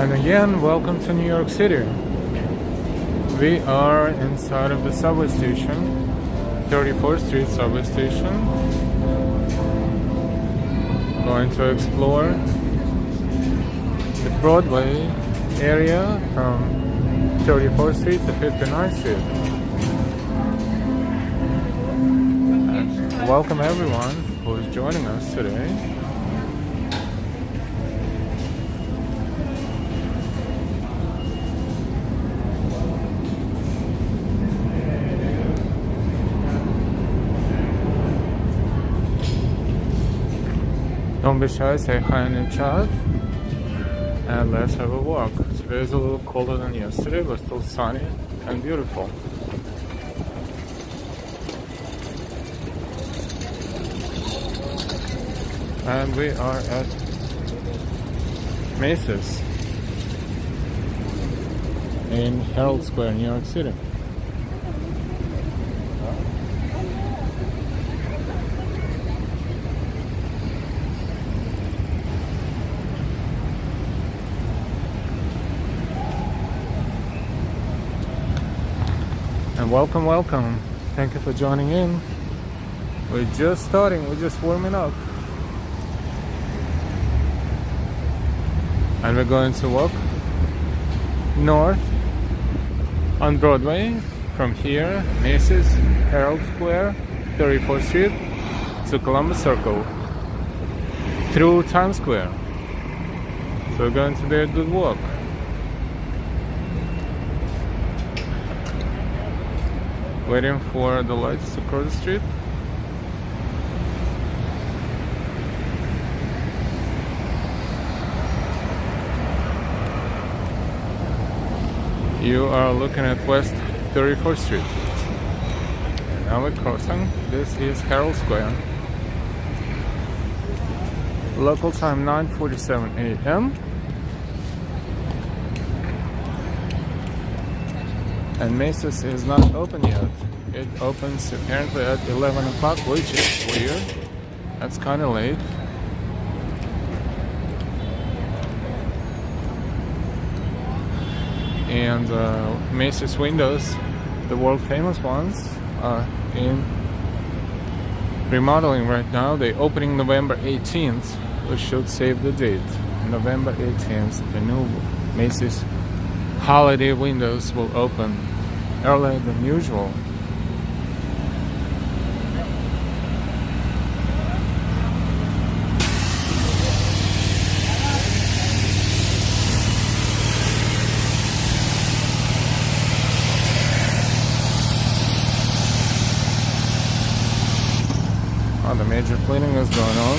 And again, welcome to New York City. We are inside of the subway station, 34th Street subway station. Going to explore the Broadway area from 34th Street to 59th Street. And welcome everyone who is joining us today. Don't be shy, say hi in the chat, and let's have a walk. Today is a little colder than yesterday, but still sunny and beautiful. And we are at Macy's in Herald Square, New York City. And welcome. Thank you for joining in. We're just starting, we're just warming up. And we're going to walk north on Broadway from here, Macy's, Herald Square, 34th Street to Columbus Circle through Times Square. So we're going to be a good walk. Waiting for the lights to cross the street. You are looking at West 34th Street. Now we're crossing. This is Herald Square. Local time 9:47 a.m. And Macy's is not open yet. It opens apparently at 11 o'clock, which is weird. That's kind of late. And Macy's windows, the world famous ones, are in remodeling right now. They're opening November 18th, which should save the date. November 18th, the new Macy's holiday windows will open earlier than usual. Oh, the major cleaning is going on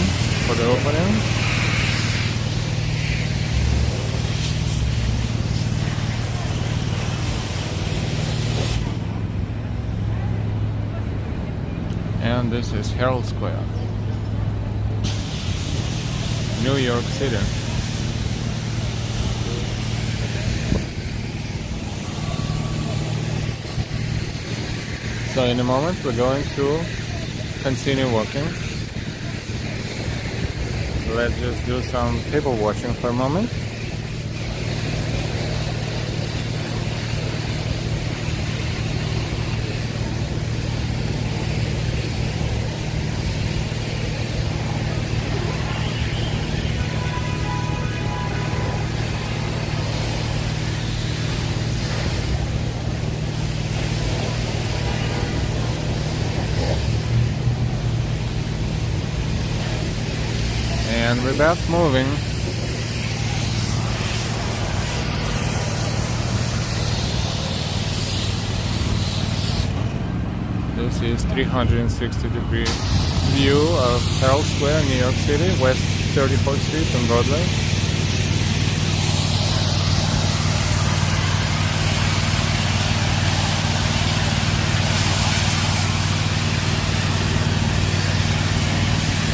for the opening. And this is Herald Square, New York City. So in a moment we're going to continue walking. Let's just do some people watching for a moment. And we're back moving. This is 360-degree view of Herald Square, New York City, West 34th Street and Broadway.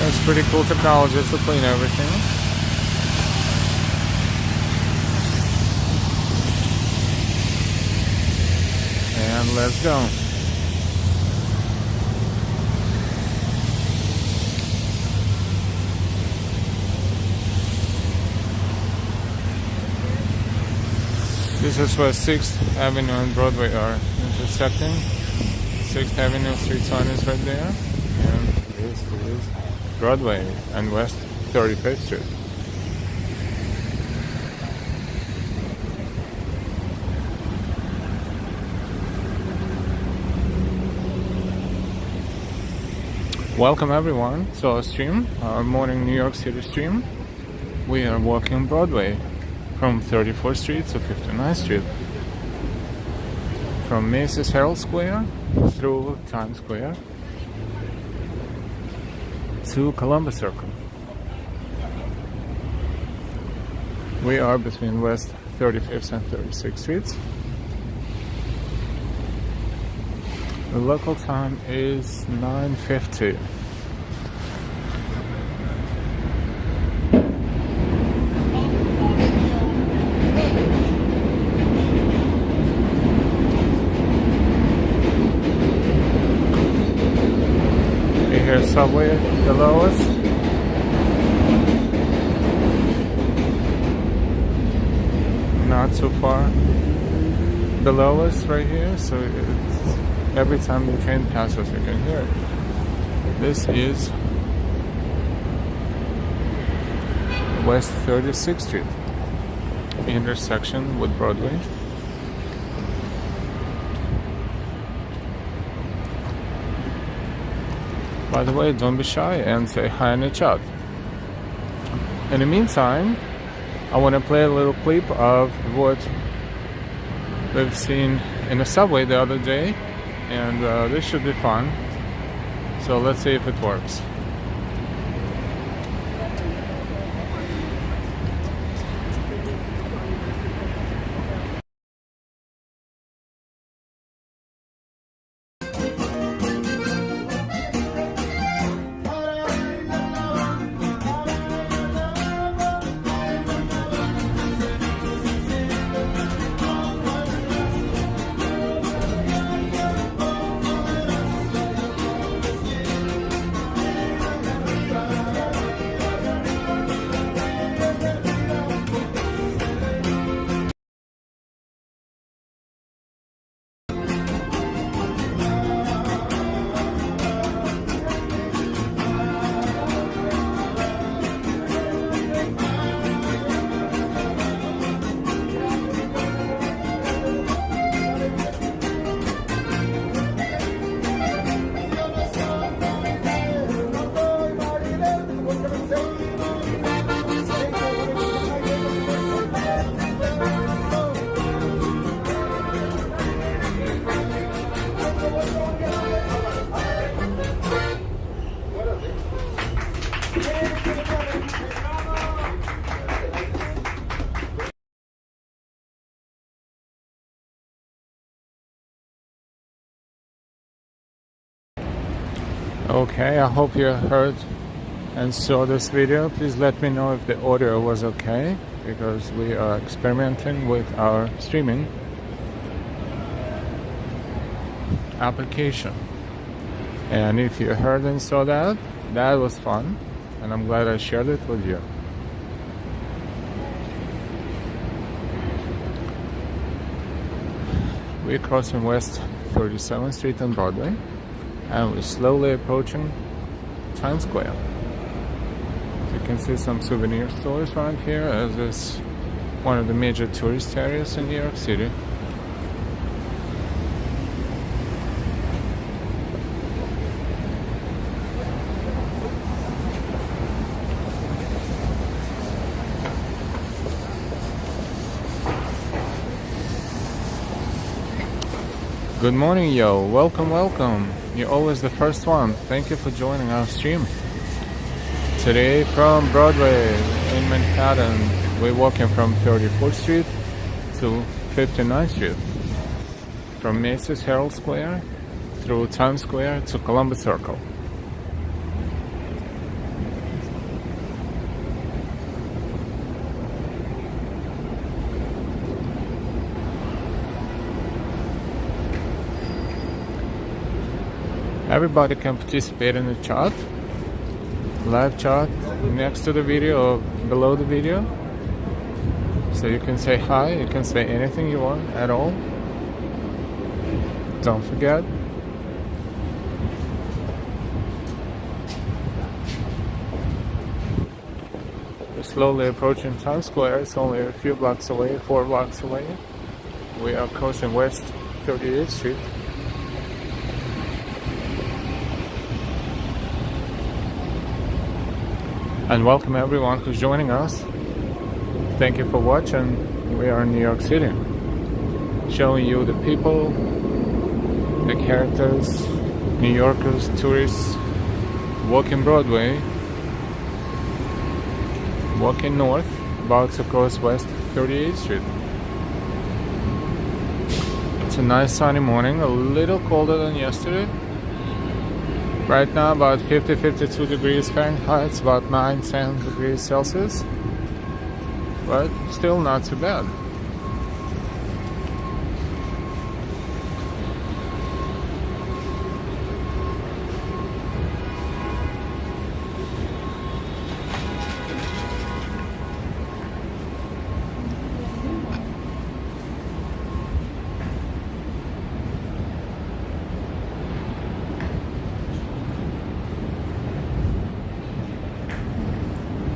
It's pretty cool technology to clean everything. And let's go. This is where 6th Avenue and Broadway are intersecting. 6th Avenue street sign is right there. And this is Broadway and West 35th Street. Welcome everyone to our stream, our morning New York City stream. We are walking Broadway from 34th Street to 59th Street. From Macy's Herald Square through Times Square to Columbus Circle. We are between West 35th and 36th Streets. The local time is 9:50. We hear subway below us. Not too far below us right here, so it's every time the train passes, you can hear it. This is West 36th Street, intersection with Broadway. By the way, don't be shy and say hi in the chat. In the meantime, I want to play a little clip of what we've seen in the subway the other day. And this should be fun. So let's see if it works. Okay, I hope you heard and saw this video. Please let me know if the audio was okay, because we are experimenting with our streaming application. And if you heard and saw that, that was fun, and I'm glad I shared it with you. We're crossing West 37th Street and Broadway, and we're slowly approaching Times Square. You can see some souvenir stores around here, as it's one of the major tourist areas in New York City. Good morning, yo. Welcome, welcome. You're always the first one. Thank you for joining our stream. Today from Broadway in Manhattan, we're walking from 34th Street to 59th Street. From Macy's Herald Square through Times Square to Columbus Circle. Everybody can participate in the chat, live chat next to the video or below the video. So you can say hi, you can say anything you want at all. Don't forget. We're slowly approaching Times Square. It's only a few blocks away, 4 blocks away. We are crossing West 38th Street. And welcome everyone who's joining us. Thank you for watching. We are in New York City, showing you the people, the characters, New Yorkers, tourists, walking Broadway, walking north, about to cross West 38th Street. It's a nice sunny morning, a little colder than yesterday. Right now about 50-52 degrees Fahrenheit, it's about 9-10 degrees Celsius, but still not too bad.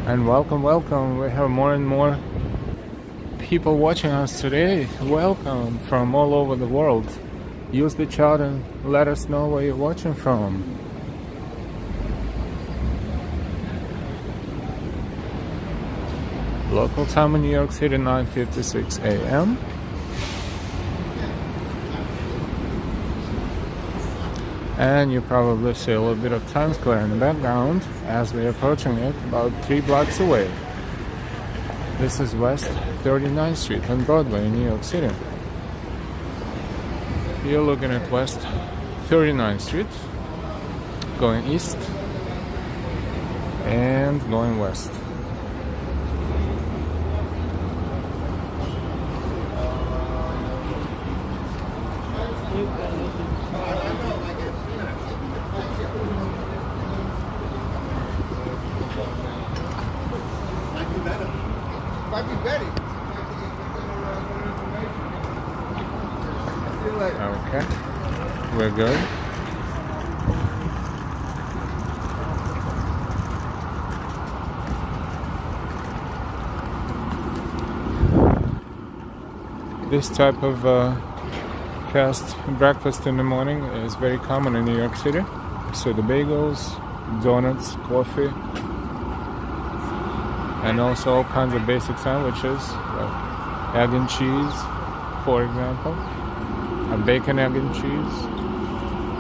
And welcome, welcome. We have more and more people watching us today. Welcome from all over the world. Use the chat and let us know where you're watching from. Local time in New York City, 9:56 a.m. And you probably see a little bit of Times Square in the background as we're approaching it, about 3 blocks away. This is West 39th Street on Broadway in New York City. You're looking at West 39th Street, going east and going west. Okay, we're good. This type of fast breakfast in the morning is very common in New York City. So the bagels, donuts, coffee, and also all kinds of basic sandwiches, like egg and cheese, for example. A bacon, egg and cheese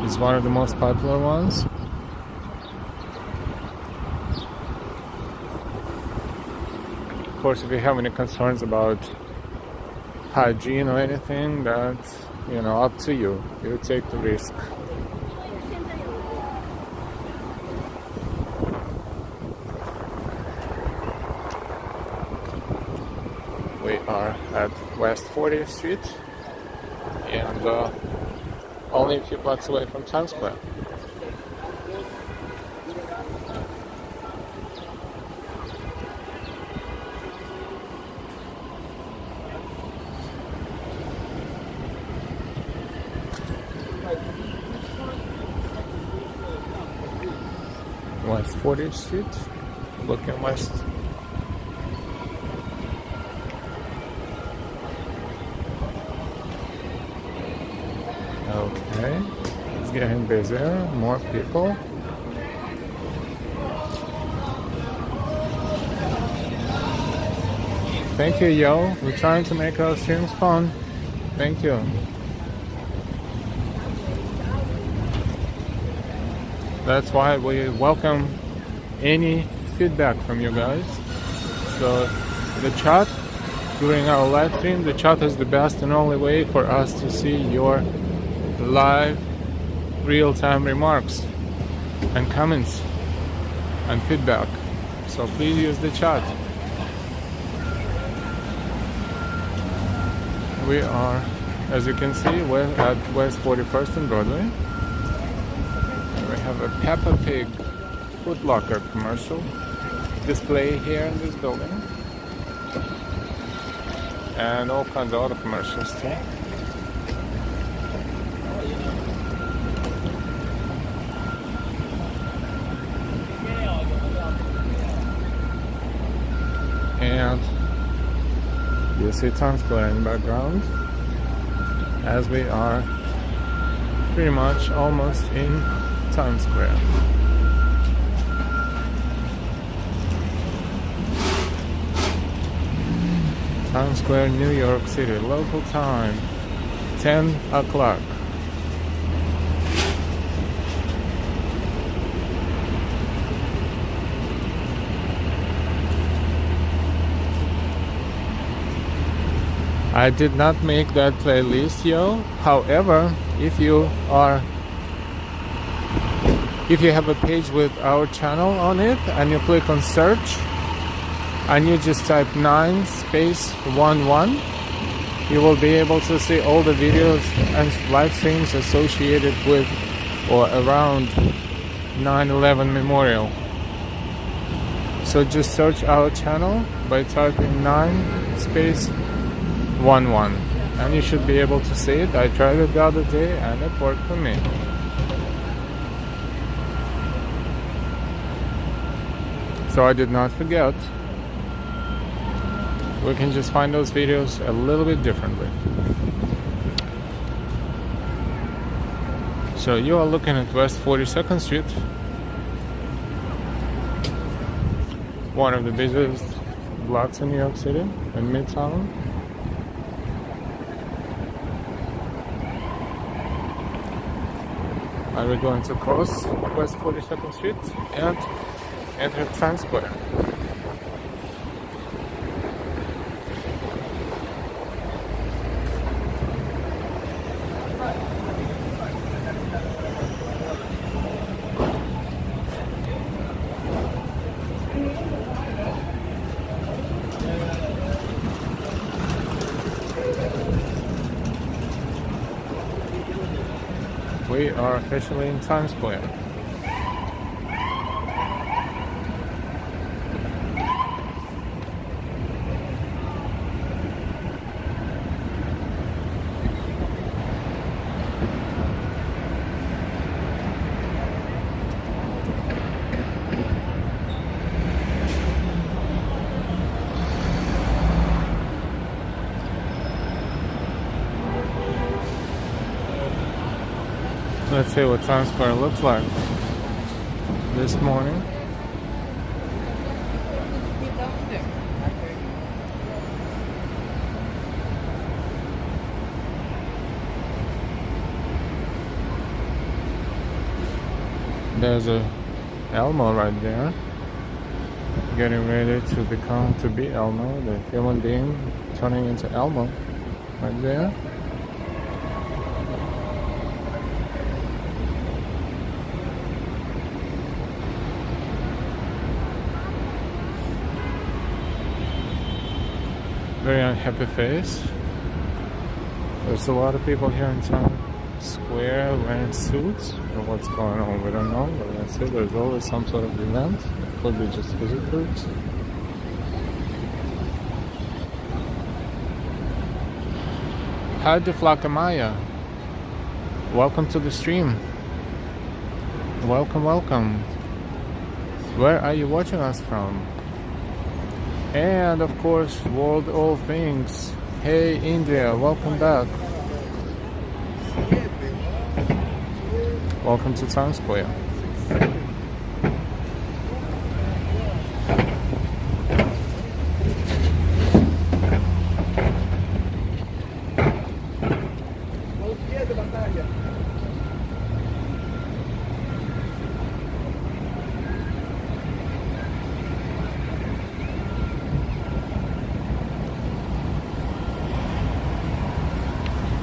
is one of the most popular ones. Of course, if you have any concerns about hygiene or anything, that's, up to you. You take the risk. We are at West 40th Street and only a few blocks away from Times Square. West 40th Street, looking west. Okay, it's getting busier, more people. Thank you, yo. We're trying to make our streams fun. Thank you. That's why we welcome any feedback from you guys. So the chat during our live stream, the chat is the best and only way for us to see your live real-time remarks and comments and feedback. So please use the chat. We are, as you can see, we're at West 41st and Broadway. We have a Peppa Pig Foot Locker commercial display here in this building. and all kinds of other commercials too. And you see Times Square in the background as we are pretty much almost in Times Square. Times Square, New York City, local time 10 o'clock. I did not make that playlist, yo. However, if you have a page with our channel on it and you click on search and you just type 9-11, you will be able to see all the videos and live streams associated with or around 9/11 Memorial. So just search our channel by typing 9-11 and you should be able to see it. I tried it the other day and it worked for me. So I did not forget. We can just find those videos a little bit differently. So you are looking at West 42nd Street, one of the busiest blocks in New York City, in Midtown. And we're going to cross West 42nd Street and enter Times Square. We are officially in Times Square. Let's see what Times Square looks like this morning. There's a Elmo right there, getting ready to be Elmo, the human being turning into Elmo right there. Very unhappy face. There's a lot of people here in Times Square wearing suits. Or what's going on, we don't know, but that's it. There's always some sort of event. It could be just visitors. Hi, Deflaka Maya. Welcome to the stream. Welcome, welcome. Where are you watching us from? And of course, World All Things. Hey India, welcome back. Welcome to Times Square.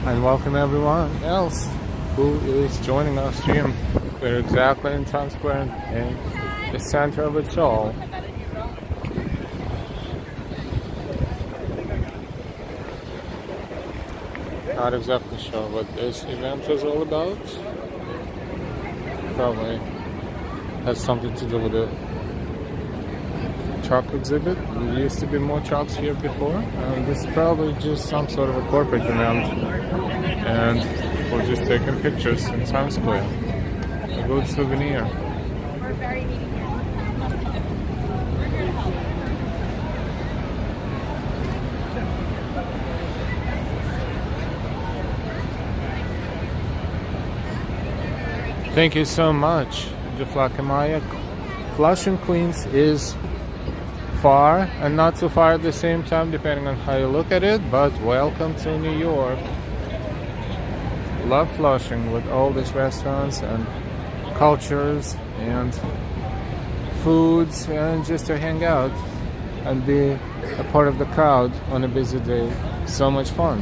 And welcome everyone else who is joining our stream. We're exactly in Times Square in the center of it all. Not exactly sure what this event is all about. Probably has something to do with the truck exhibit. There used to be more trucks here before, and this is probably just some sort of a corporate event, and we're just taking pictures in Times Square. A good souvenir. Thank you so much, Maya. Flushing, Queens is far and not too far at the same time, depending on how you look at it, but welcome to New York. Love Flushing with all these restaurants and cultures and foods, and just to hang out and be a part of the crowd on a busy day. So much fun.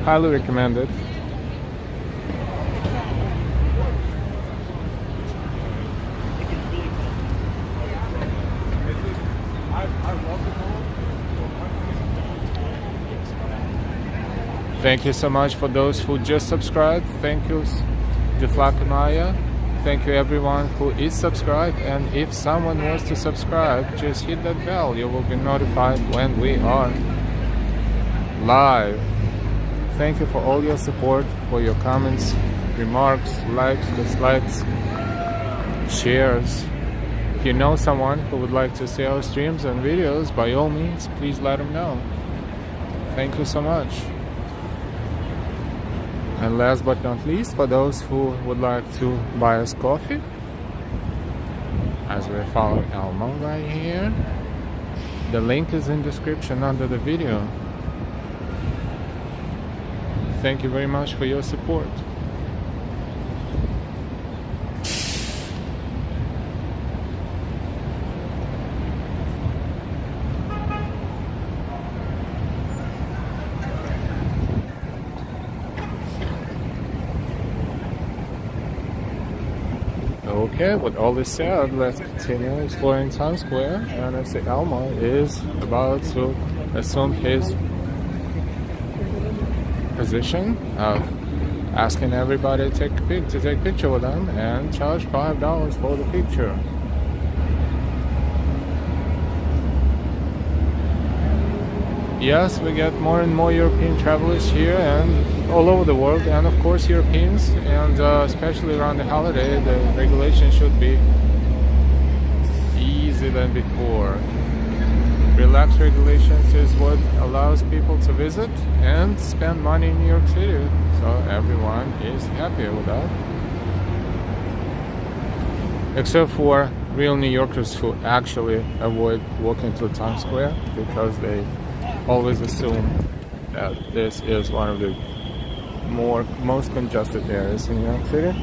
Highly recommended. Thank you so much for those who just subscribed. Thank you, Maya. Thank you everyone who is subscribed. And if someone wants to subscribe, just hit that bell. You will be notified when we are live. Thank you for all your support, for your comments, remarks, likes, dislikes, shares. If you know someone who would like to see our streams and videos, by all means, please let them know. Thank you so much. And last but not least, for those who would like to buy us coffee, as we're following Elmo right here, the link is in the description under the video. Thank you very much for your support. Okay, with all this said, let's continue exploring Times Square. And I see Elmo is about to assume his position of asking everybody to take a picture with him and charge $5 for the picture. Yes, we get more and more European travelers here and all over the world, and of course Europeans, and especially around the holiday, the regulation should be easier than before. Relaxed regulations is what allows people to visit and spend money in New York City, so everyone is happy with that. Except for real New Yorkers who actually avoid walking through Times Square because they always assume that this is one of the most congested areas in New York City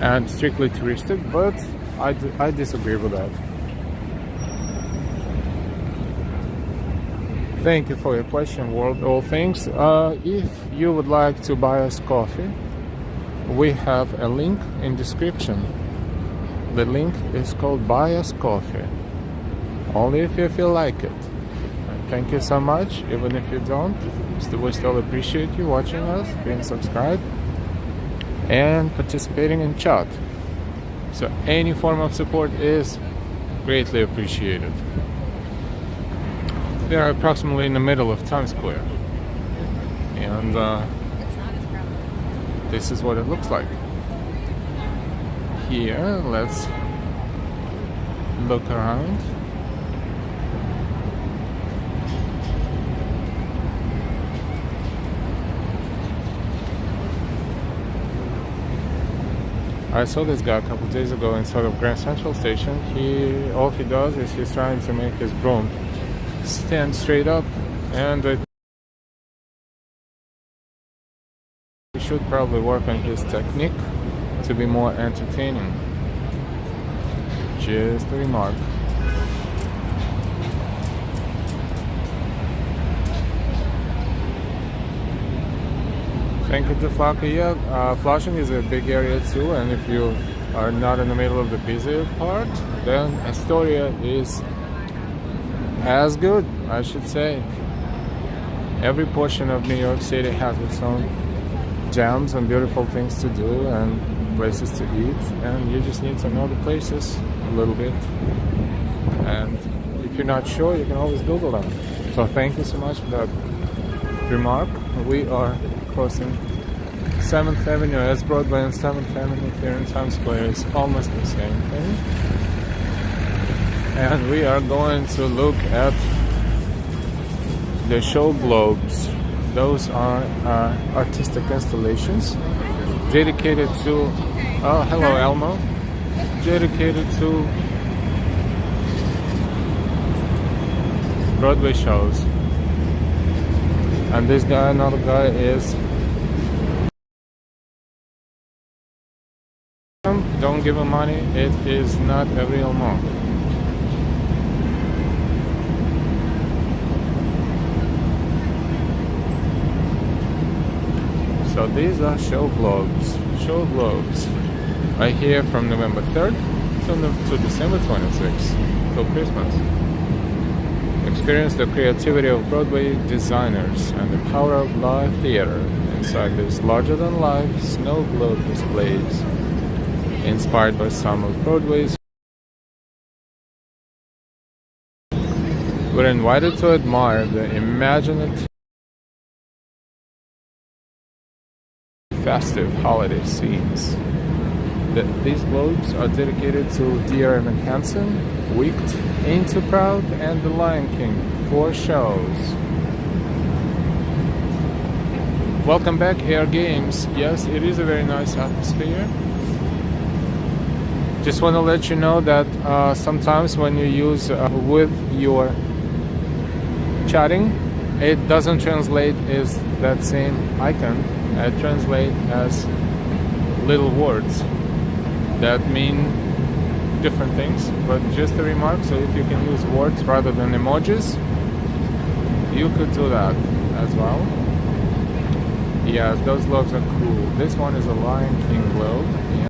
and strictly touristic, but I disagree with that. Thank you for your question, World All Things. If you would like to buy us coffee, we have a link in description. The link is called Buy Us Coffee. Only if you feel like it. Thank you so much. Even if you don't, we still appreciate you watching us, being subscribed, and participating in chat. So any form of support is greatly appreciated. We are approximately in the middle of Times Square, and this is what it looks like. Here, let's look around. I saw this guy a couple of days ago inside of Grand Central Station. All he does is he's trying to make his broom stand straight up, and he should probably work on his technique to be more entertaining. Just a remark. Thank you to Flaka. Yeah, Flushing is a big area too, and if you are not in the middle of the busy part, then Astoria is as good, I should say. Every portion of New York City has its own gems and beautiful things to do and places to eat, and you just need to know the places a little bit. And if you're not sure, you can always Google them. So thank you so much for that remark. We are crossing 7th Avenue, as Broadway and 7th Avenue here in Times Square is almost the same thing. And we are going to look at the show globes. Those are artistic installations dedicated to, oh hello Elmo, dedicated to Broadway shows. And this guy, another guy is, don't give him money, it is not a real monk. So these are show globes. Show globes are here from November 3rd to December 26th, till Christmas. Experience the creativity of Broadway designers and the power of live theater inside these larger-than-life snow globe displays, inspired by some of Broadway's. We're invited to admire the imaginative festive holiday scenes. These globes are dedicated to Dear Evan Hansen, Wicked, Ain't Too Proud, and The Lion King, 4 shows. Welcome back, Air Games. Yes, it is a very nice atmosphere. Just want to let you know that sometimes when you use with your chatting, it doesn't translate as that same icon. It translates as little words that mean different things, but just a remark. So if you can use words rather than emojis, you could do that as well. Yes, those globes are cool. This one is a Lion King globe. Yeah.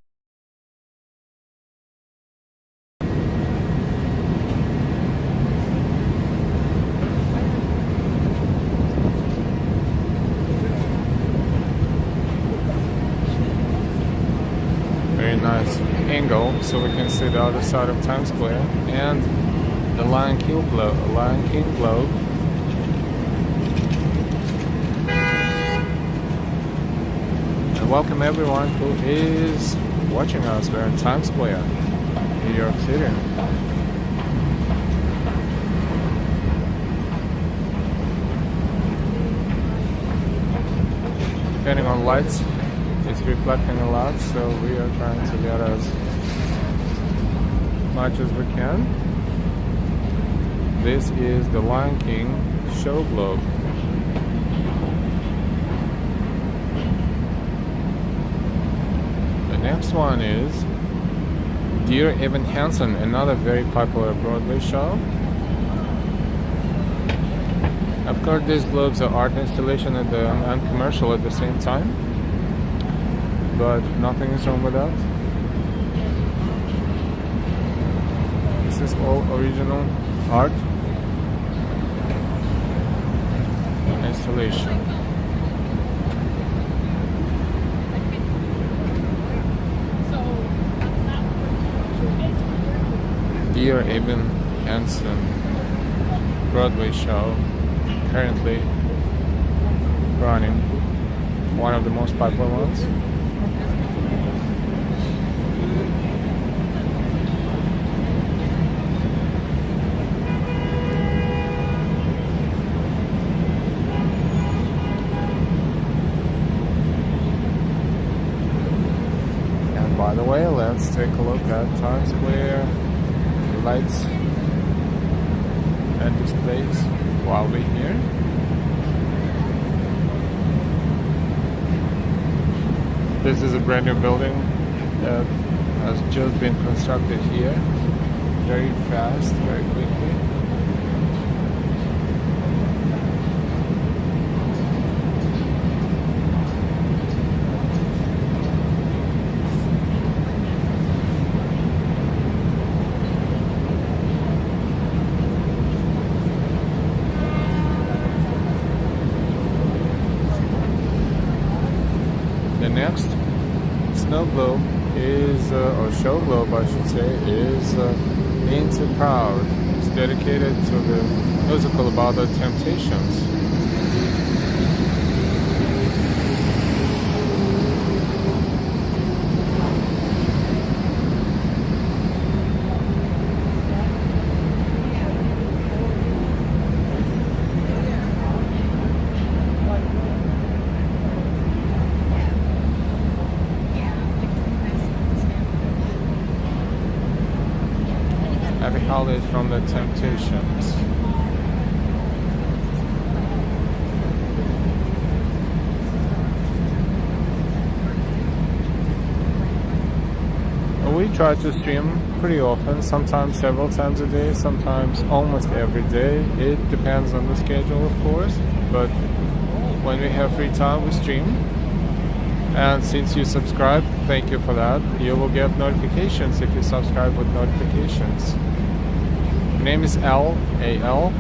Nice angle so we can see the other side of Times Square and the Lion King globe. And welcome everyone who is watching us. We're in Times Square, New York City. Depending on lights, it's reflecting a lot, so we are trying to get as much as we can. This is the Lion King show globe. The next one is Dear Evan Hansen, another very popular Broadway show. Of course, these globes are art installation and commercial at the same time. But nothing is wrong with that. This is all original art installation. Dear Evan Hansen Broadway show, currently running, one of the most popular ones. By the way, let's take a look at Times Square lights and displays while we're here. This is a brand new building that has just been constructed here, very fast, very quickly. The next snow globe is, or show globe I should say, is Ain't So Proud. It's dedicated to the musical about the Temptations. Happy Holidays from the Temptations. We try to stream pretty often, sometimes several times a day, sometimes almost every day. It depends on the schedule, of course, but when we have free time, we stream. And since you subscribe, thank you for that. You will get notifications if you subscribe with notifications. My name is L-A-L.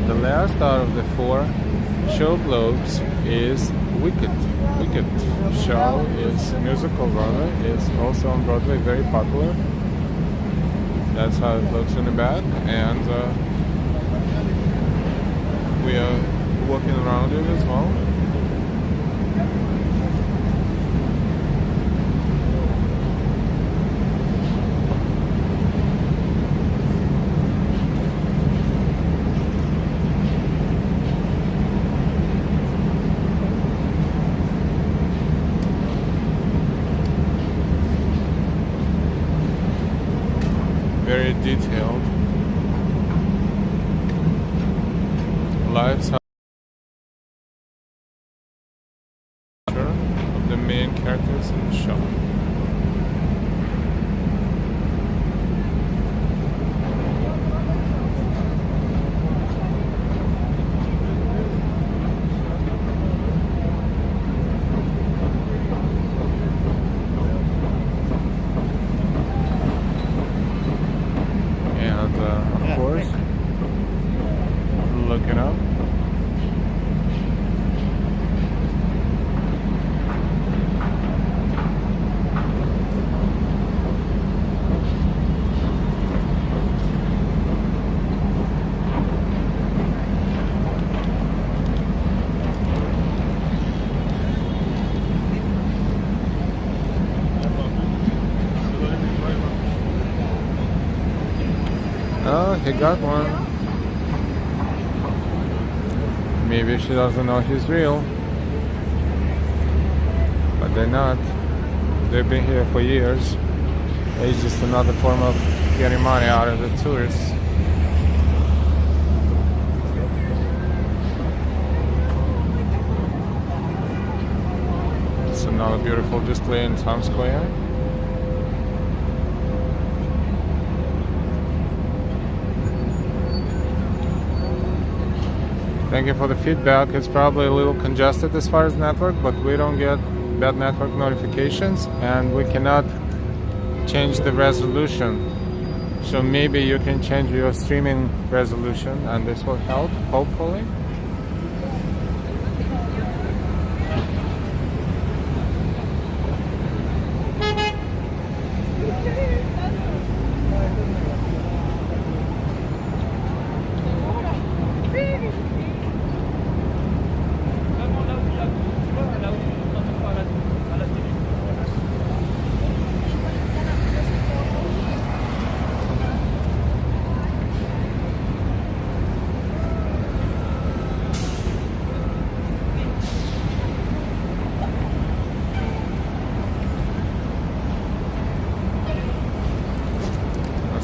The last out of the 4 show globes is Wicked. Wicked show is musical Broadway, is also on Broadway, very popular. That's how it looks in the back, and we are walking around it as well. Very detailed. Lives of the main characters in the show. Of course, looking up. Oh, he got one. Maybe she doesn't know he's real. But they're not. They've been here for years. It's just another form of getting money out of the tourists. It's another beautiful display in Times Square. Thank you for the feedback. It's probably a little congested as far as network, but we don't get bad network notifications, and we cannot change the resolution. So maybe you can change your streaming resolution, and this will help, hopefully.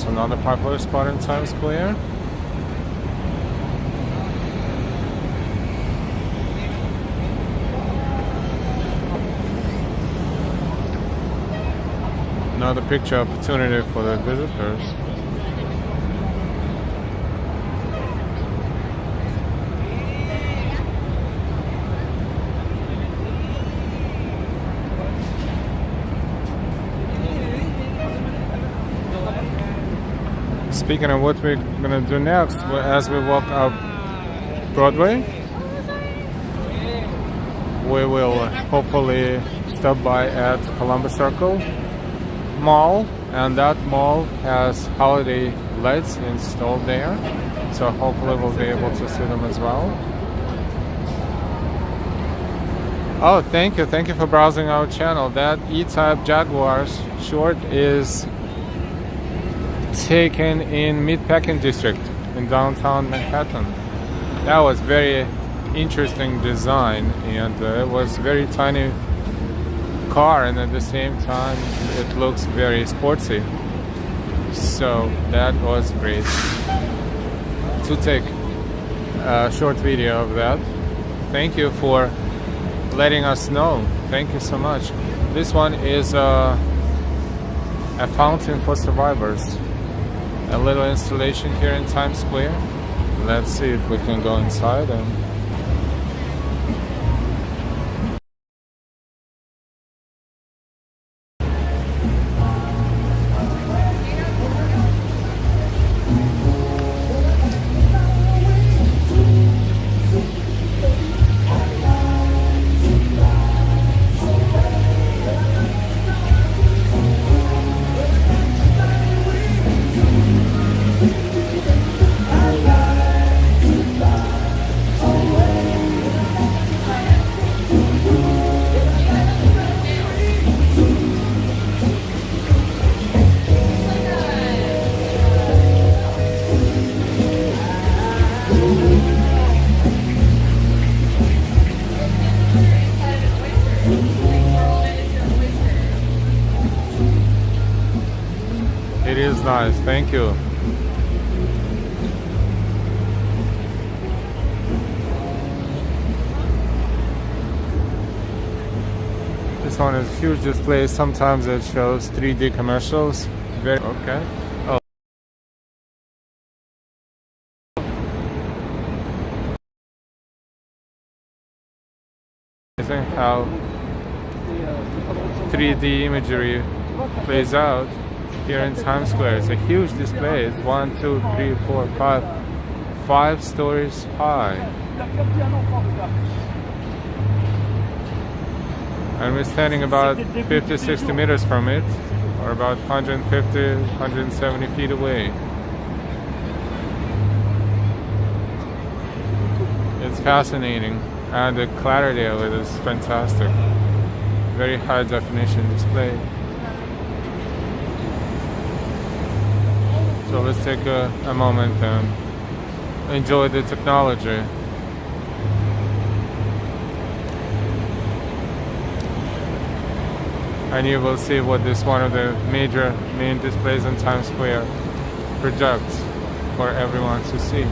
Another popular spot in Times Square. Another picture opportunity for the visitors. speaking of what we're gonna do next, as we walk up Broadway, we will hopefully stop by at Columbus Circle Mall, and that mall has holiday lights installed there, so hopefully we'll be able to see them as well. Oh, thank you for browsing our channel. That E-Type Jaguars short is taken in Meatpacking District in downtown Manhattan. That was very interesting design, and it was very tiny car, and at the same time it looks very sportsy, so that was great to take a short video of that. Thank you for letting us know. Thank you so much. This one is a fountain for survivors, a little installation here in Times Square. Let's see if we can go inside and it is nice. Thank you. This one is a huge display. Sometimes it shows 3D commercials. Very okay. Oh. Amazing how 3D imagery plays out here in Times Square. It's a huge display. It's 1, 2, 3, 4, 5 stories high. And we're standing about 50-60 meters from it, or about 150-170 feet away. It's fascinating, and the clarity of it is fantastic. Very high definition display. So let's take a moment and enjoy the technology. And you will see what this one of the main displays in Times Square projects for everyone to see.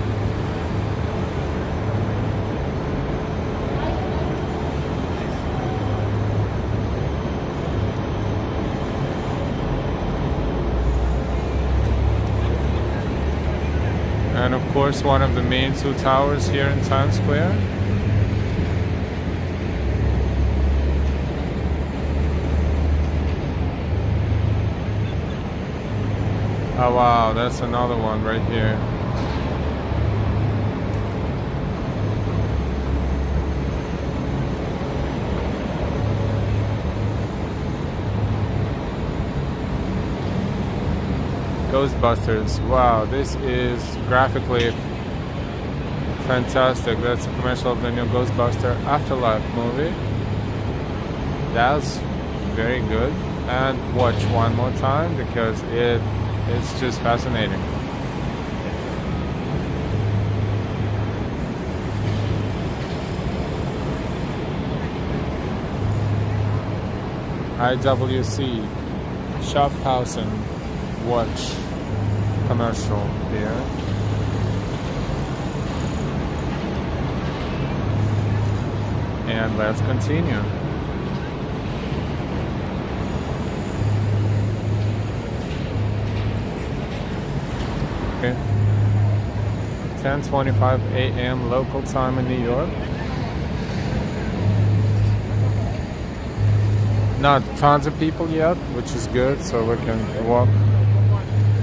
And of course, one of the main two towers here in Times Square. Oh wow, that's another one right here. Ghostbusters. Wow, this is graphically fantastic. That's a commercial of the new Ghostbuster Afterlife movie. That's very good. And watch one more time because it's just fascinating. IWC Schaffhausen watch commercial here. And let's continue. Okay. 10:25 a.m. local time in New York. Not tons of people yet, which is good, so we can walk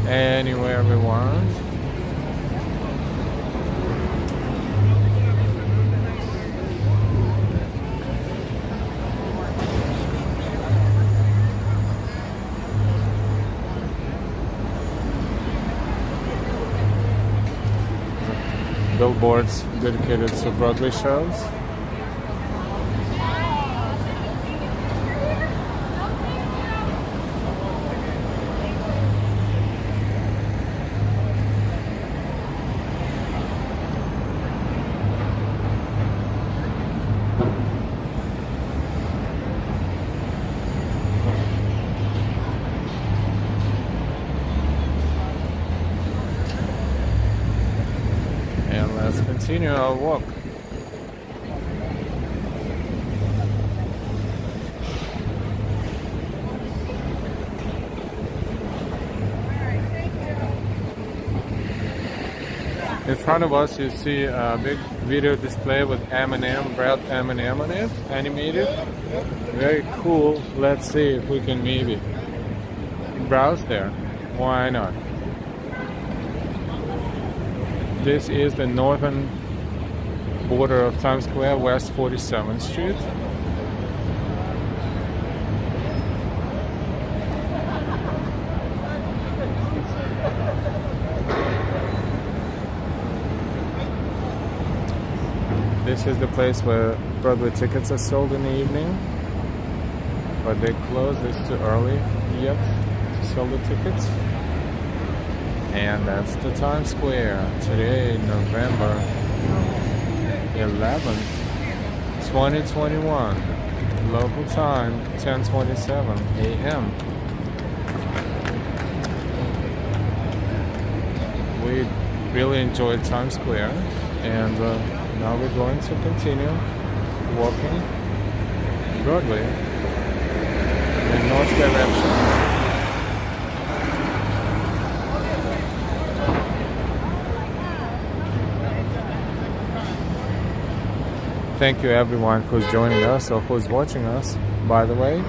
anywhere we want. Billboards dedicated to Broadway shows. Let's continue our walk. In front of us you see a big video display with M&M, red M&M on it, animated. Very cool. Let's see if we can maybe browse there. Why not? This is the northern border of Times Square, West 47th Street. This is the place where Broadway tickets are sold in the evening, but they close. It's too early yet to sell the tickets. And that's the Times Square. Today, November 11th, 2021. Local time, 10:27 a.m. We really enjoyed Times Square, and now we're going to continue walking Broadway in north direction. Thank you everyone who's joining us or who's watching us. By the way,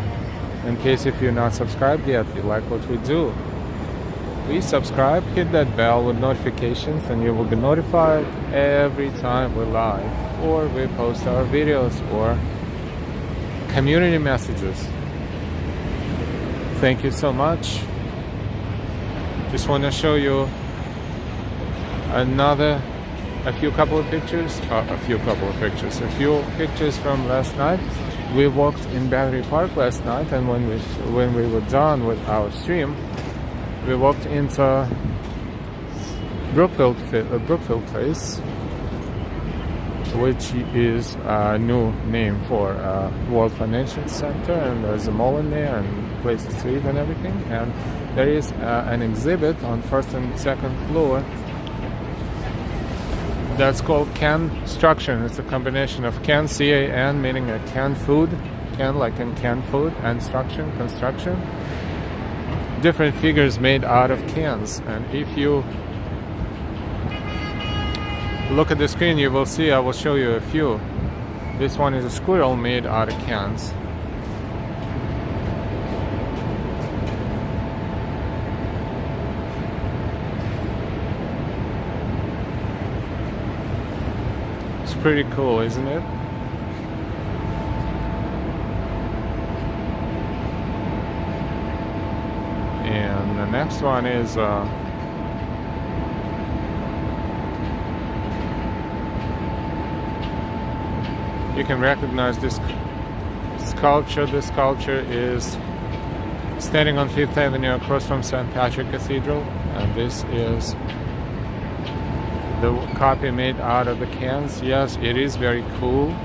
in case if you're not subscribed yet, you like what we do, please subscribe, hit that bell with notifications, and you will be notified every time we're live or we post our videos or community messages. Thank you so much. Just want to show you a few pictures from last night. We walked in Battery Park last night, and when we were done with our stream, we walked into Brookfield Place, which is a new name for World Financial Center, and there's a mall in there and places to eat and everything. And there is an exhibit on first and second floor that's called Construction. It's a combination of can, C-A-N, meaning a canned food, can like in canned food, and construction. Different figures made out of cans. And if you look at the screen, you will see, I will show you a few. This one is a squirrel made out of cans. Pretty cool, isn't it? And the next one is you can recognize this sculpture. This sculpture is standing on Fifth Avenue across from St. Patrick Cathedral, and this is the copy made out of the cans. Yes, it is very cool.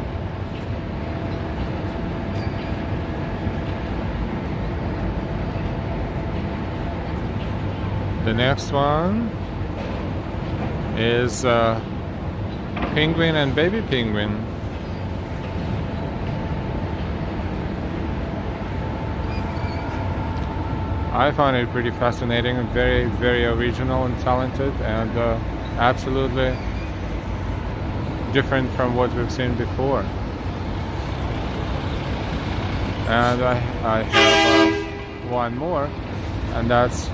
The next one is penguin and baby penguin. I found it pretty fascinating, very, very original and talented, and absolutely different from what we've seen before. And I have one more, and that's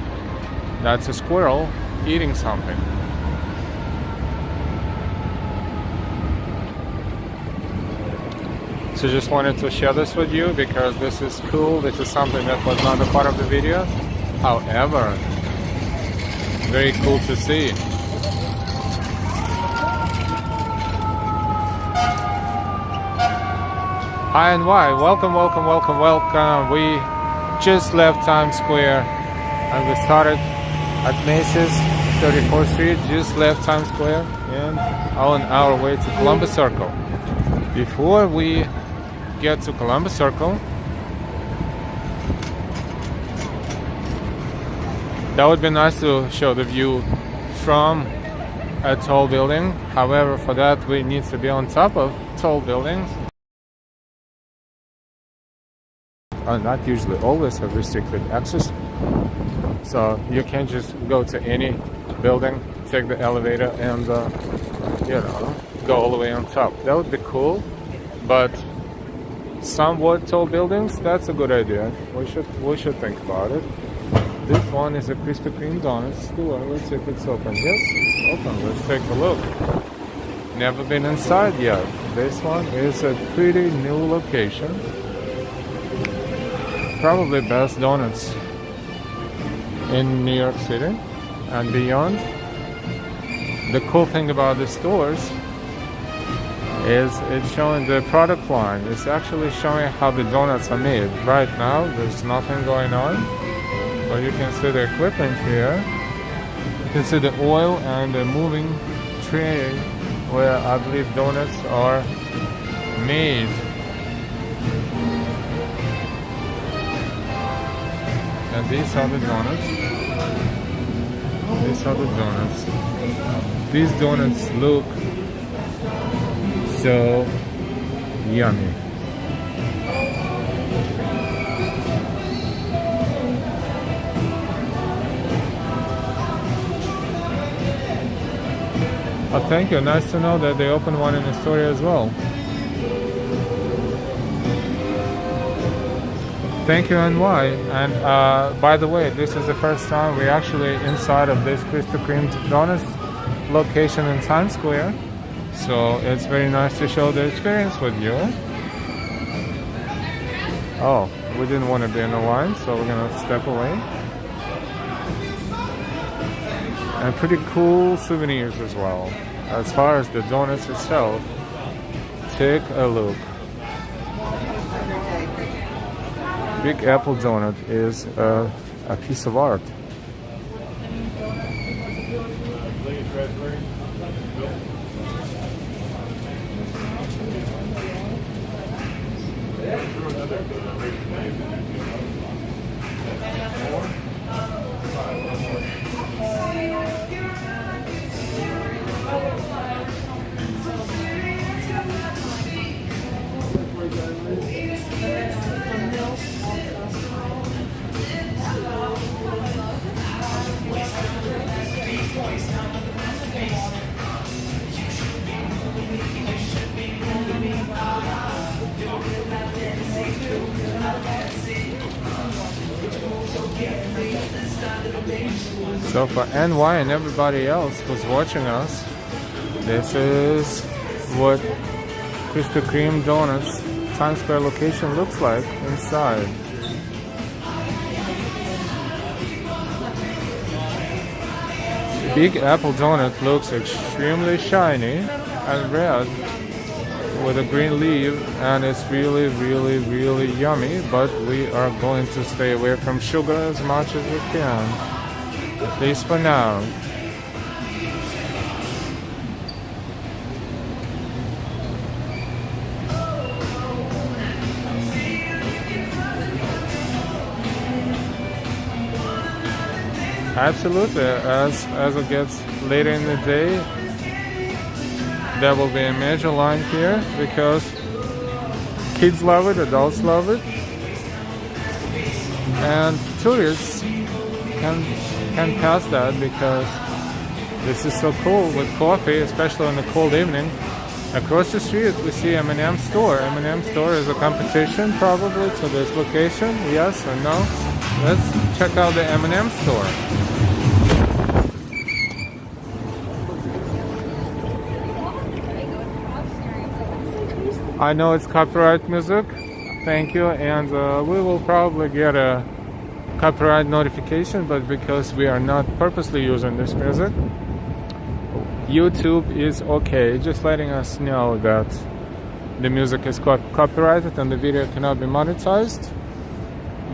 That's a squirrel eating something. So just wanted to share this with you because this is cool. This is something that was not a part of the video. However, very cool to see. Hi and why? Welcome. We just left Times Square and we started at Macy's, 34th Street. Just left Times Square and on our way to Columbus Circle. Before we get to Columbus Circle, that would be nice to show the view from a tall building. However, for that we need to be on top of tall buildings. Not usually always have restricted access, so you can't just go to any building, take the elevator and go all the way on top. That would be cool, but somewhat tall buildings, that's a good idea. We should think about it. This one is a Krispy Kreme Donuts store. Let's see if it's open. Yes, open. Let's take a look. Never been inside yet. This one is a pretty new location. Probably best donuts in New York City and beyond. The cool thing about the stores is it's showing the product line. It's actually showing how the donuts are made. Right now there's nothing going on, but you can see the equipment here. You can see the oil and the moving tray where I believe donuts are made. And these are the donuts. These are the donuts. These donuts look so yummy. Oh, thank you. Nice to know that they opened one in Astoria as well. Thank you, NY. And by the way, this is the first time we're actually inside of this Krispy Kreme Donuts location in Times Square. So it's very nice to share the experience with you. Oh, we didn't want to be in the line, so we're gonna step away. And pretty cool souvenirs as well. As far as the donuts itself, take a look. Big Apple donut is a piece of art. So for NY and everybody else who's watching us, this is what Krispy Kreme Donuts Times Square location looks like inside. Big Apple donut looks extremely shiny and red with a green leaf, and it's really yummy, but we are going to stay away from sugar as much as we can. At least for now. Absolutely. As it gets later in the day, there will be a major line here because kids love it, adults love it, and tourists can pass that because this is so cool with coffee, especially on a cold evening. Across the street we see M&M store. M&M store is a competition probably to this location, yes or no? Let's check out the M&M store. I know it's copyright music. Thank you, and we will probably get a copyright notification, but because we are not purposely using this music, YouTube is okay, just letting us know that the music is copyrighted and the video cannot be monetized.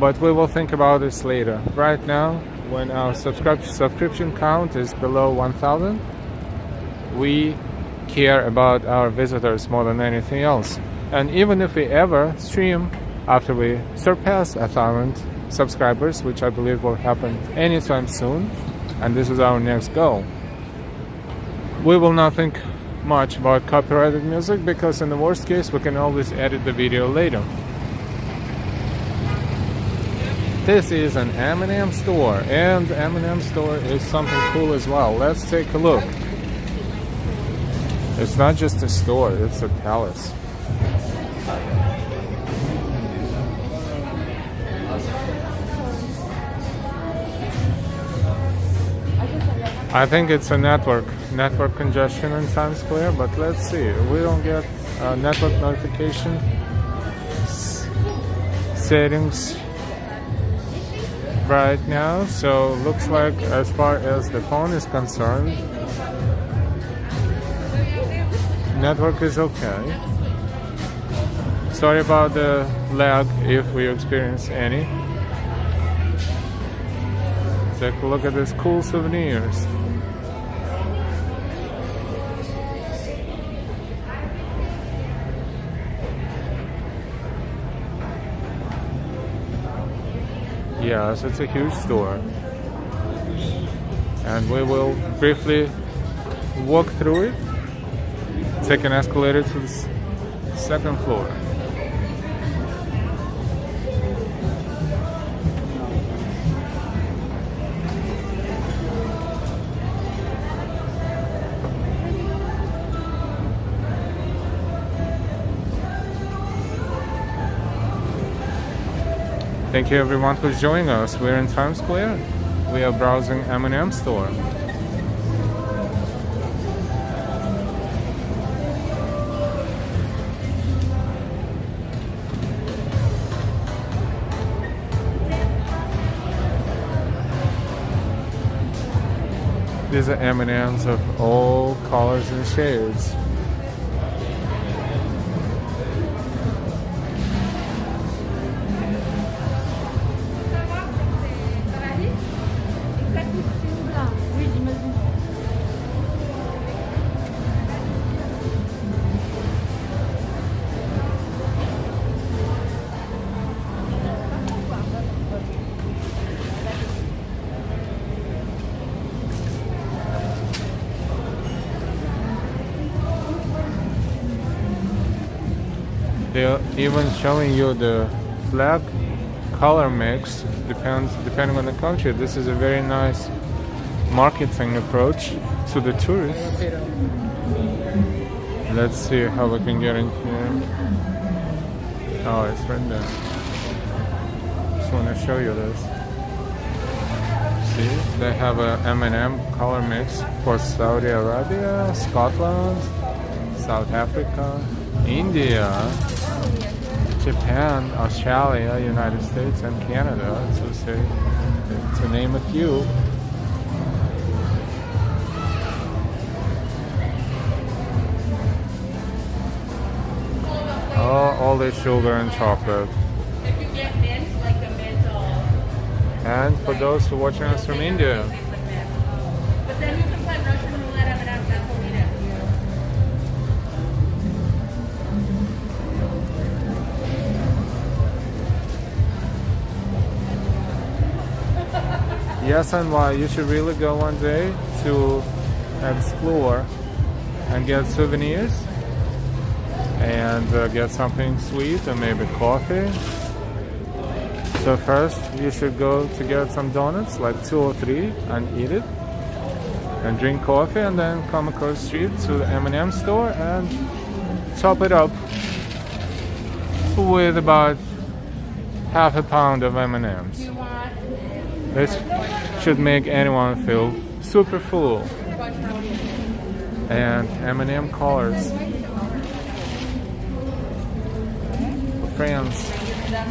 But we will think about this later. Right now, when our subscription count is below 1,000, we care about our visitors more than anything else. And even if we ever stream after we surpass 1,000 subscribers, which I believe will happen anytime soon, and this is our next goal, we will not think much about copyrighted music, because in the worst case we can always edit the video later. This is an M&M store, and M&M store is something cool as well. Let's take a look. It's not just a store, it's a palace. I think it's a network congestion in Times Square, but let's see. We don't get network notification settings right now, so looks like as far as the phone is concerned, network is okay. Sorry about the lag if we experience any. Take a look at these cool souvenirs. Yes, it's a huge store. And we will briefly walk through it. Take an escalator to the second floor. Thank you everyone who's joining us. We're in Times Square. We are browsing M&M store. These are M&Ms of all colors and shades. They're even showing you the flag color mix depending on the country. This is a very nice marketing approach to the tourists. Let's see how we can get in here. Oh, it's right there. Just want to show you this. See, they have a M&M color mix for Saudi Arabia, Scotland, South Africa, India, Japan, Australia, United States, and Canada, to name a few. Oh, all this sugar and chocolate. If you get mint, like the mint And for those who are watching us from India. But then you can put Russian roulette M&Ms, that's what we do. Yes, and why you should really go one day to explore and get souvenirs and get something sweet and maybe coffee. So first you should go to get some donuts, like 2 or 3, and eat it and drink coffee, and then come across the street to the M&M store and top it up with about half a pound of M&Ms. This should make anyone feel super full. And M&M colors. France,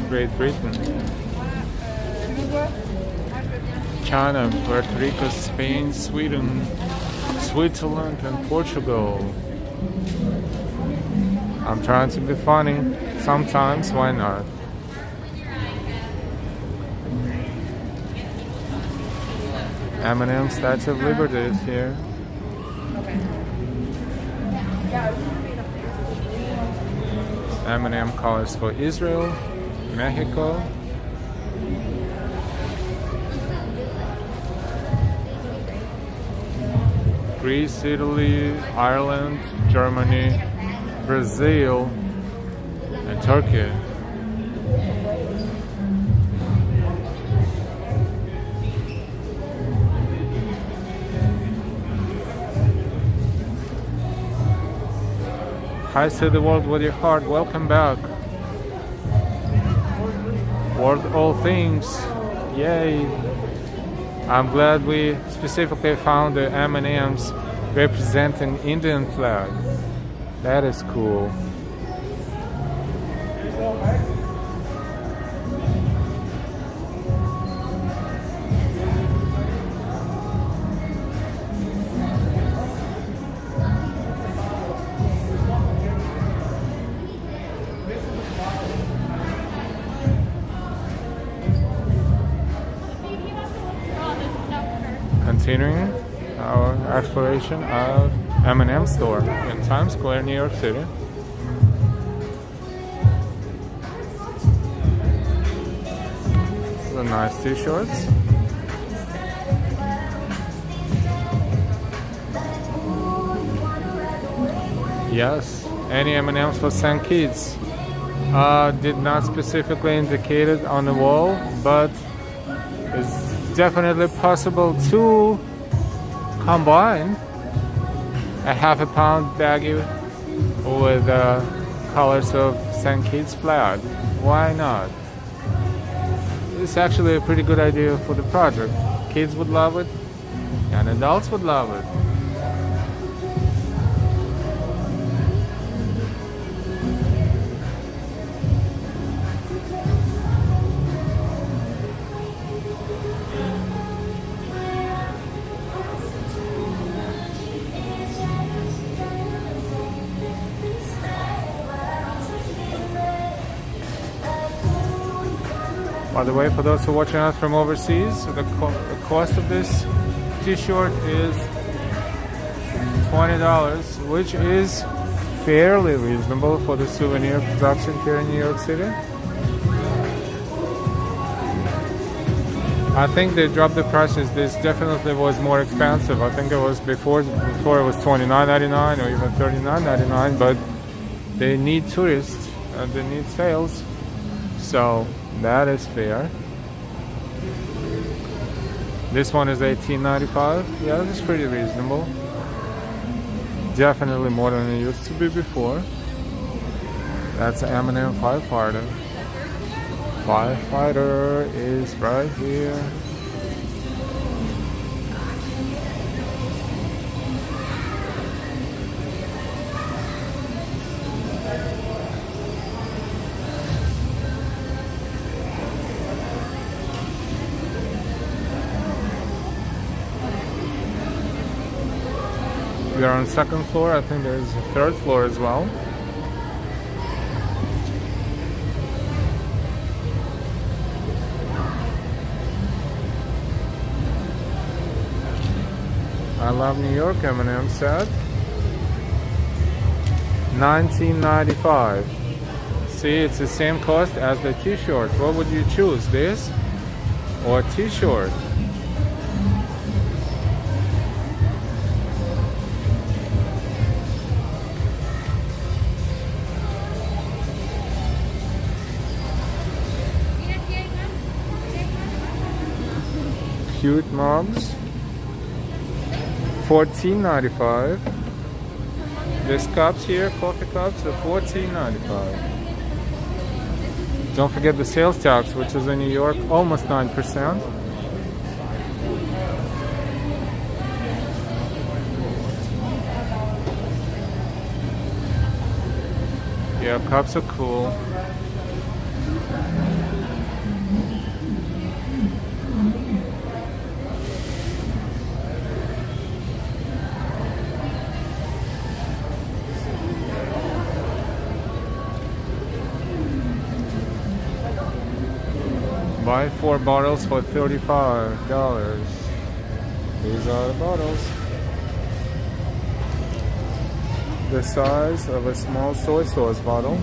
Great Britain, China, Puerto Rico, Spain, Sweden, Switzerland, and Portugal. I'm trying to be funny. Sometimes, why not? M&M Statue of Liberty is here. M&M colors for Israel, Mexico, Greece, Italy, Ireland, Germany, Brazil, and Turkey. Hi to the world with your heart, welcome back. World all things, yay. I'm glad we specifically found the M&Ms representing Indian flag. That is cool. Continuing our exploration of M&M store in Times Square, New York City. The nice t-shirts. Yes, any M&Ms for St. Kids. Did not specifically indicate it on the wall, but it's definitely possible to combine a half a pound baggie with colors of St. Kitts flag. Why not? It's actually a pretty good idea for the project. Kids would love it and adults would love it. By the way, for those who are watching us from overseas, the cost of this t-shirt is $20, which is fairly reasonable for the souvenir production here in New York City. I think they dropped the prices. This definitely was more expensive. I think it was before it was $29.99 or even $39.99, but they need tourists and they need sales, so that is fair. This one is $18.95. Yeah, that's pretty reasonable. Definitely more than it used to be before. That's M&M Firefighter. Firefighter is right here. We are on the second floor. I think there's a third floor as well. I love New York M&M set. $19.95. See, it's the same cost as the t-shirt. What would you choose, this or t-shirt? Cute mugs, $14.95. These cups here, coffee cups, are $14.95. Don't forget the sales tax, which is in New York almost 9%. Yeah, cups are cool. Buy 4 bottles for $35. These are the bottles. The size of a small soy sauce bottle.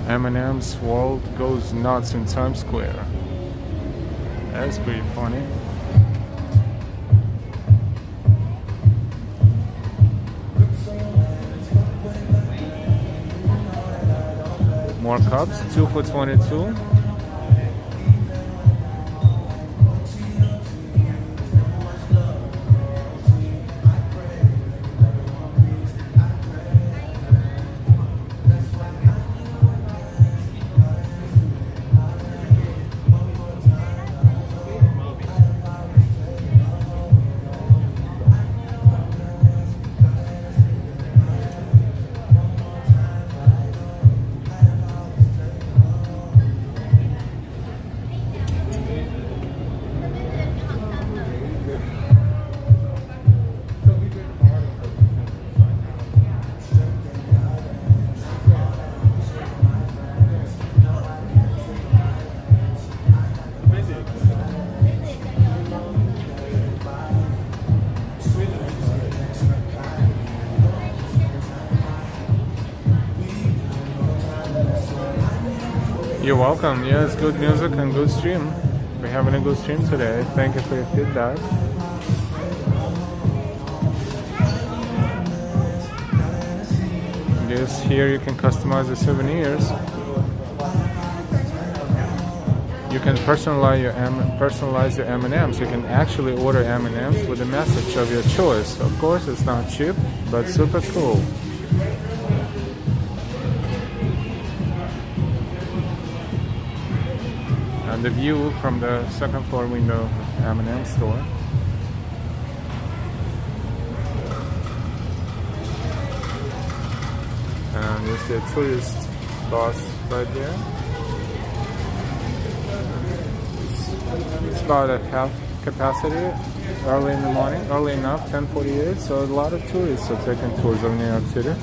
M&M's world goes nuts in Times Square. That's pretty funny. More cups, 2 for $22. You're welcome. Yes, good music and good stream. We're having a good stream today. Thank you for your feedback. Yes, here you can customize the souvenirs. You can personalize your M&Ms. You can actually order M&Ms with a message of your choice. Of course, it's not cheap, but super cool. And the view from the second floor window of M&M store. And you see a tourist bus right there. It's about at half capacity early in the morning, early enough, 10:48. So a lot of tourists are taking tours of New York City.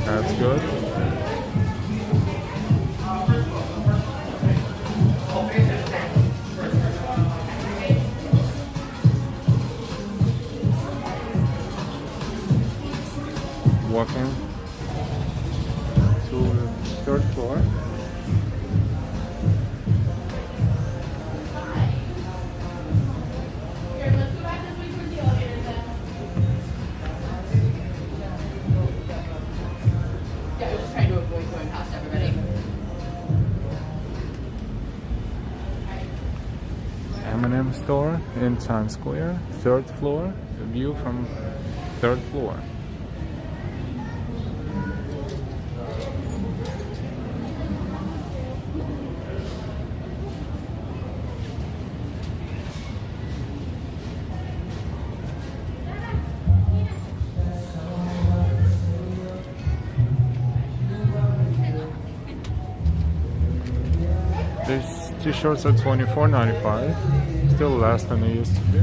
That's good. Walking to the third floor. Yeah, I was just trying to avoid going past everybody. M&M store in Times Square, third floor. The view from third floor. These t-shirts are $24.95, still less than they used to be.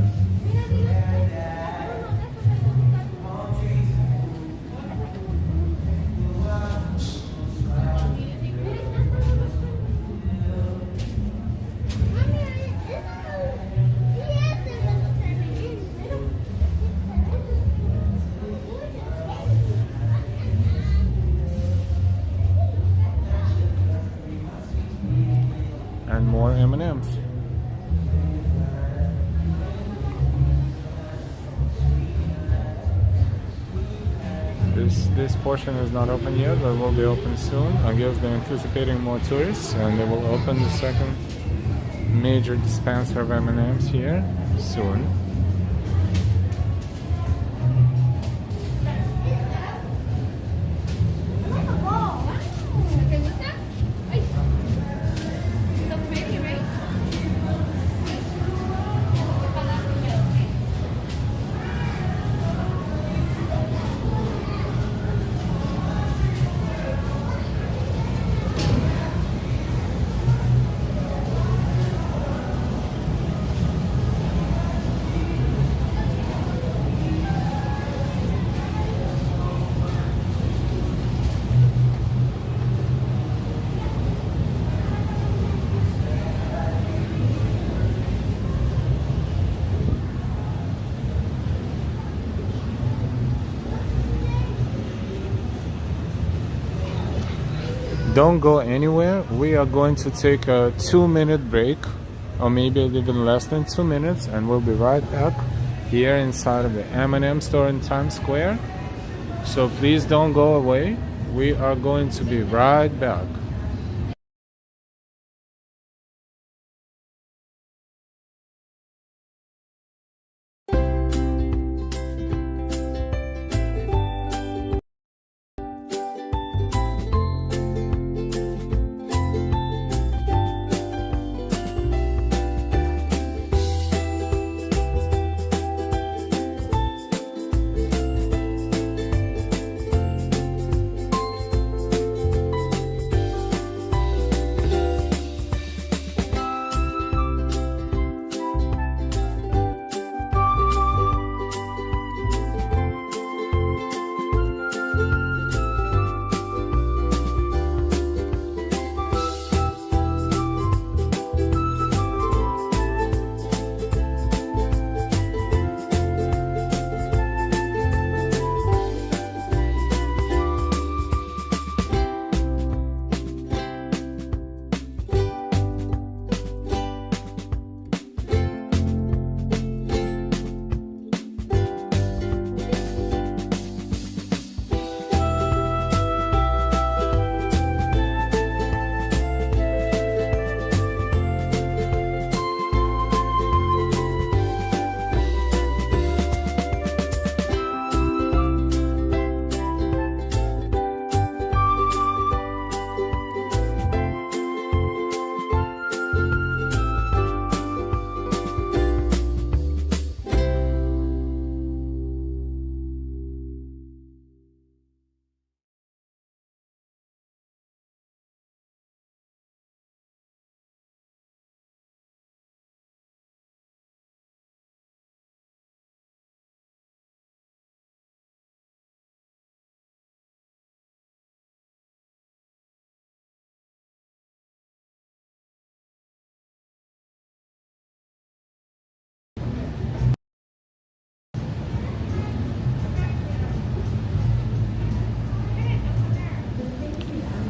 And more M&Ms. This portion is not open yet, but will be open soon. I guess they're anticipating more tourists, and they will open the second major dispenser of M&Ms here soon. Don't go anywhere. We are going to take a 2-minute break, or maybe even less than 2 minutes, and we'll be right back here inside of the M&M store in Times Square. So please don't go away. We are going to be right back.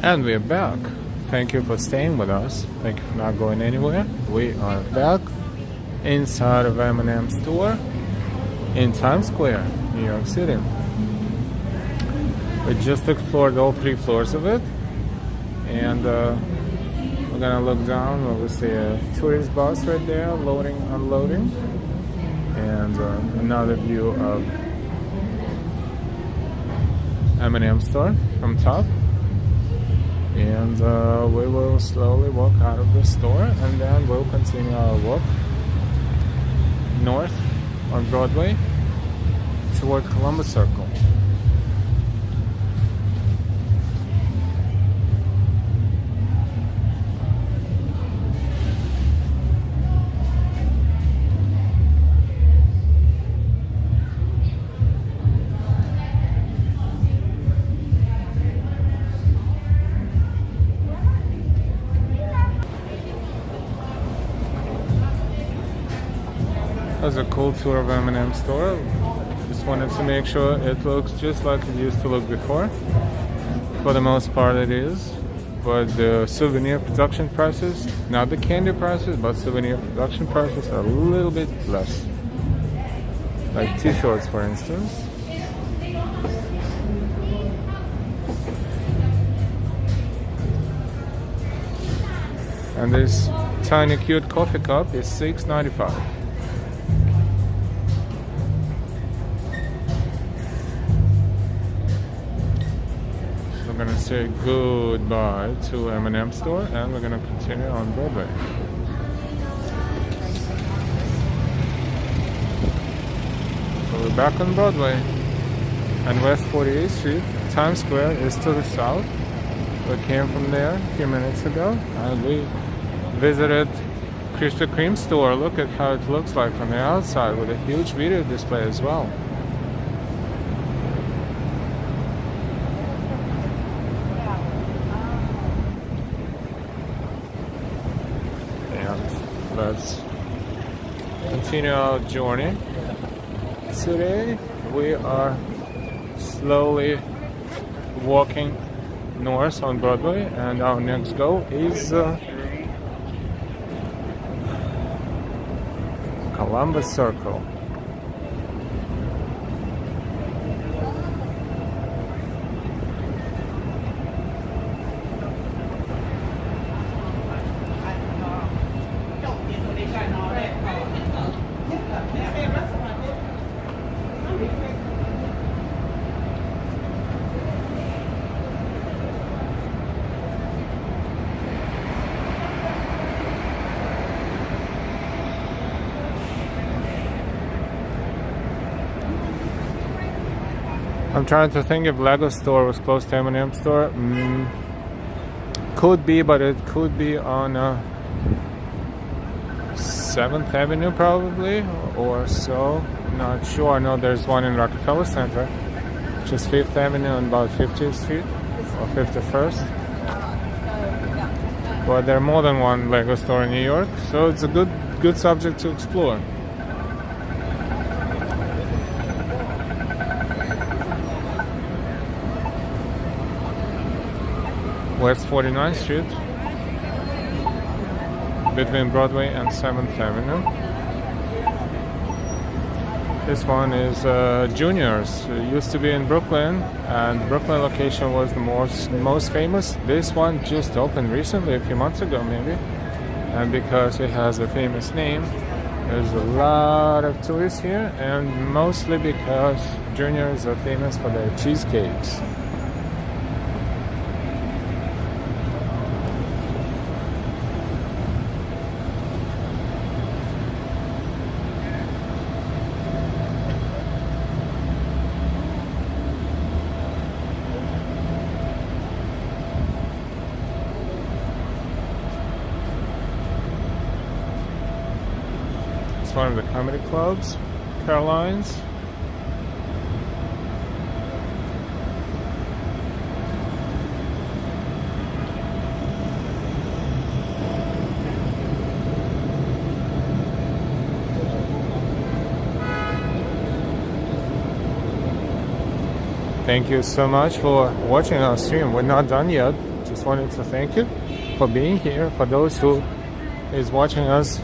And we're back. Thank you for staying with us. Thank you for not going anywhere. We are back inside of M&M store in Times Square, New York City. We just explored all 3 floors of it, and we're gonna look down. We'll see a tourist bus right there, loading, unloading, and another view of M&M store from top. And we will slowly walk out of the store, and then we'll continue our walk north on Broadway toward Columbus Circle. That was a cool tour of M&M store. Just wanted to make sure it looks just like it used to look before. For the most part it is. But the souvenir production prices, not the candy prices, but souvenir production prices are a little bit less. Like t-shirts, for instance. And this tiny cute coffee cup is $6.95. We're gonna say goodbye to M&M store, and we're gonna continue on Broadway. So we're back on Broadway and West 48th Street. Times Square is to the south. We came from there a few minutes ago, and we visited Krispy Kreme store. Look at how it looks like from the outside, with a huge video display as well. Let's continue our journey. Today we are slowly walking north on Broadway, and our next goal is Columbus Circle. I'm trying to think if Lego store was close to M&M store. Could be, but it could be on 7th Avenue probably, or so. Not sure. I know there's one in Rockefeller Center, which is 5th Avenue and about 50th Street, or 51st. But there are more than one Lego store in New York, so it's a good subject to explore. West 49th Street, between Broadway and 7th Avenue. This one is Junior's. It used to be in Brooklyn, and the Brooklyn location was the most famous. This one just opened recently, a few months ago maybe, and because it has a famous name, there's a lot of tourists here, and mostly because Junior's are famous for their cheesecakes. One of the comedy clubs, Caroline's. Thank you so much for watching our stream. We're not done yet. Just wanted to thank you for being here. For those who is watching us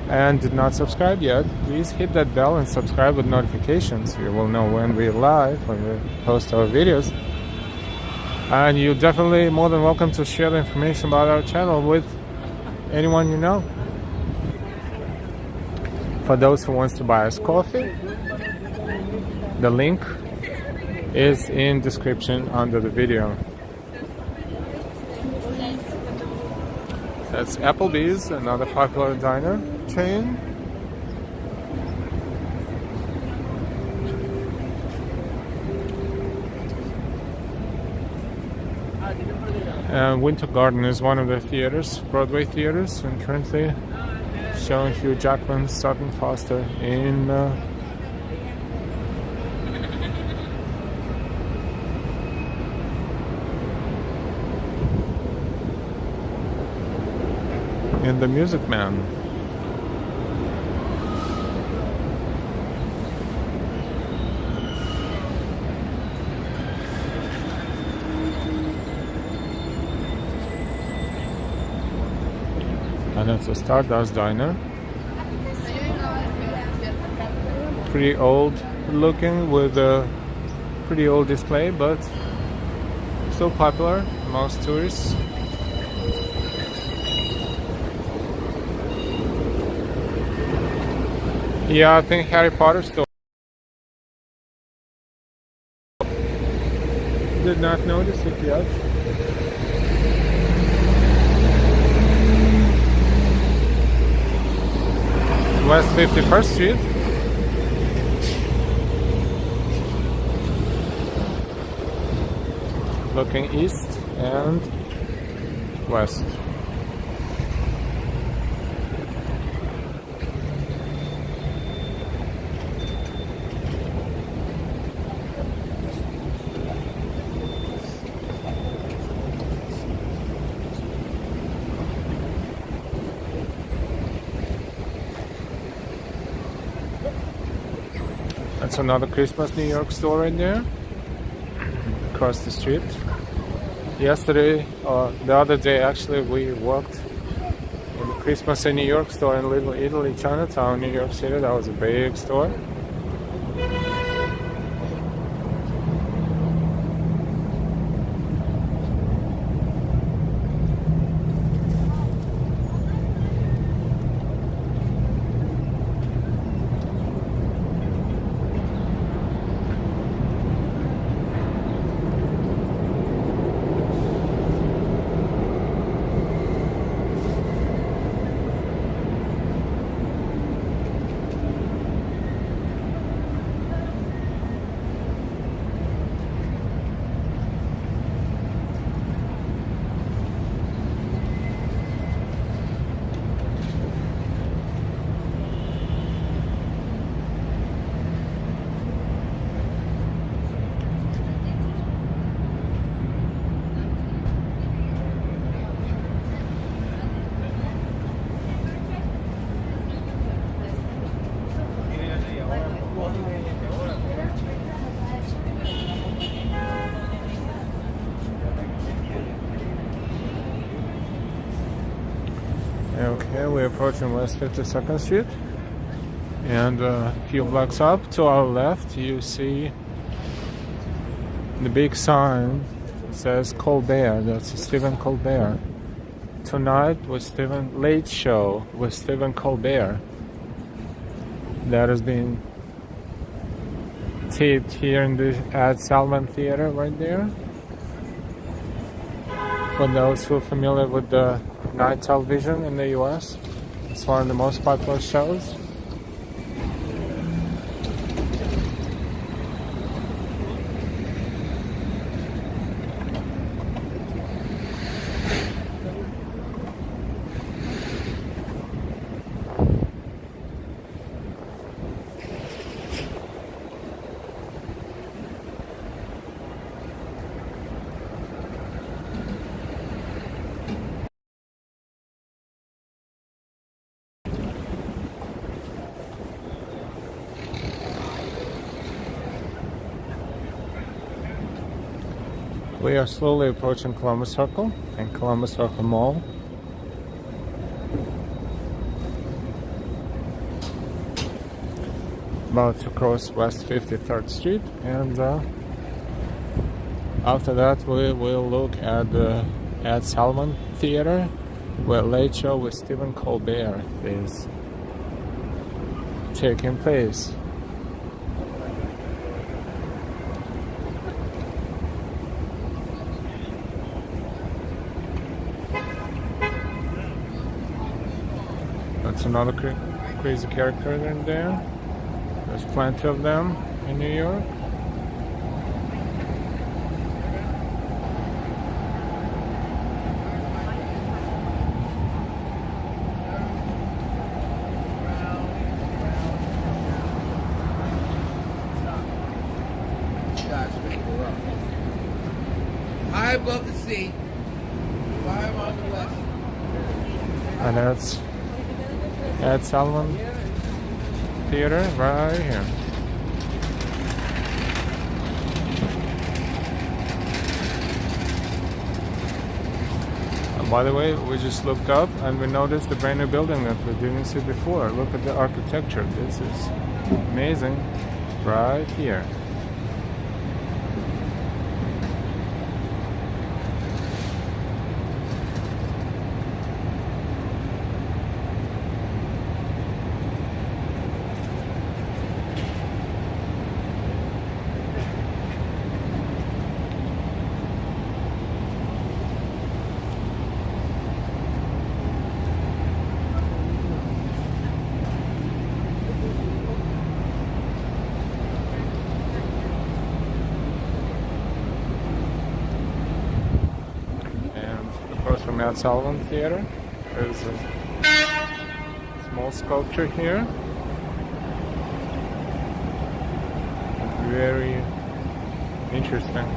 and did not subscribe yet, please hit that bell and subscribe with notifications. You will know when we're live, when we post our videos. And you're definitely more than welcome to share the information about our channel with anyone you know. For those who wants to buy us coffee, the link is in description under the video. That's Applebee's, another popular diner chain. Winter Garden is one of the theaters, Broadway theaters, and currently showing Hugh Jackman, Sutton Foster in The Music Man. And it's a Stardust Diner. Pretty old looking with a pretty old display, but still popular amongst tourists. Yeah, I think Harry Potter store. Did not notice it yet. West 51st Street. Looking east and west. That's another Christmas New York store right there, across the street. Yesterday, or the other day actually, we walked in the Christmas in New York store in Little Italy, Chinatown, New York City. That was a big store. Okay, we're approaching West 52nd Street, and a few blocks up to our left you see the big sign. It says Colbert. That's Stephen Colbert. Tonight with Stephen, Late Show with Stephen Colbert. That has been taped here in the at Salman Theater right there. For those who are familiar with the night television in the US, it's one of the most popular shows. We are slowly approaching Columbus Circle and Columbus Circle Mall. About to cross West 53rd Street, and after that we will look at the Salman Theater, where Late Show with Stephen Colbert is taking place. That's another crazy character in there. There's plenty of them in New York. High above the sea, 5 on the west. And that's at Salman Theater right here. And by the way, we just looked up and we noticed the brand new building that we didn't see before. Look at the architecture. This is amazing right here. From At Salman Theater. There's a small sculpture here. Very interesting.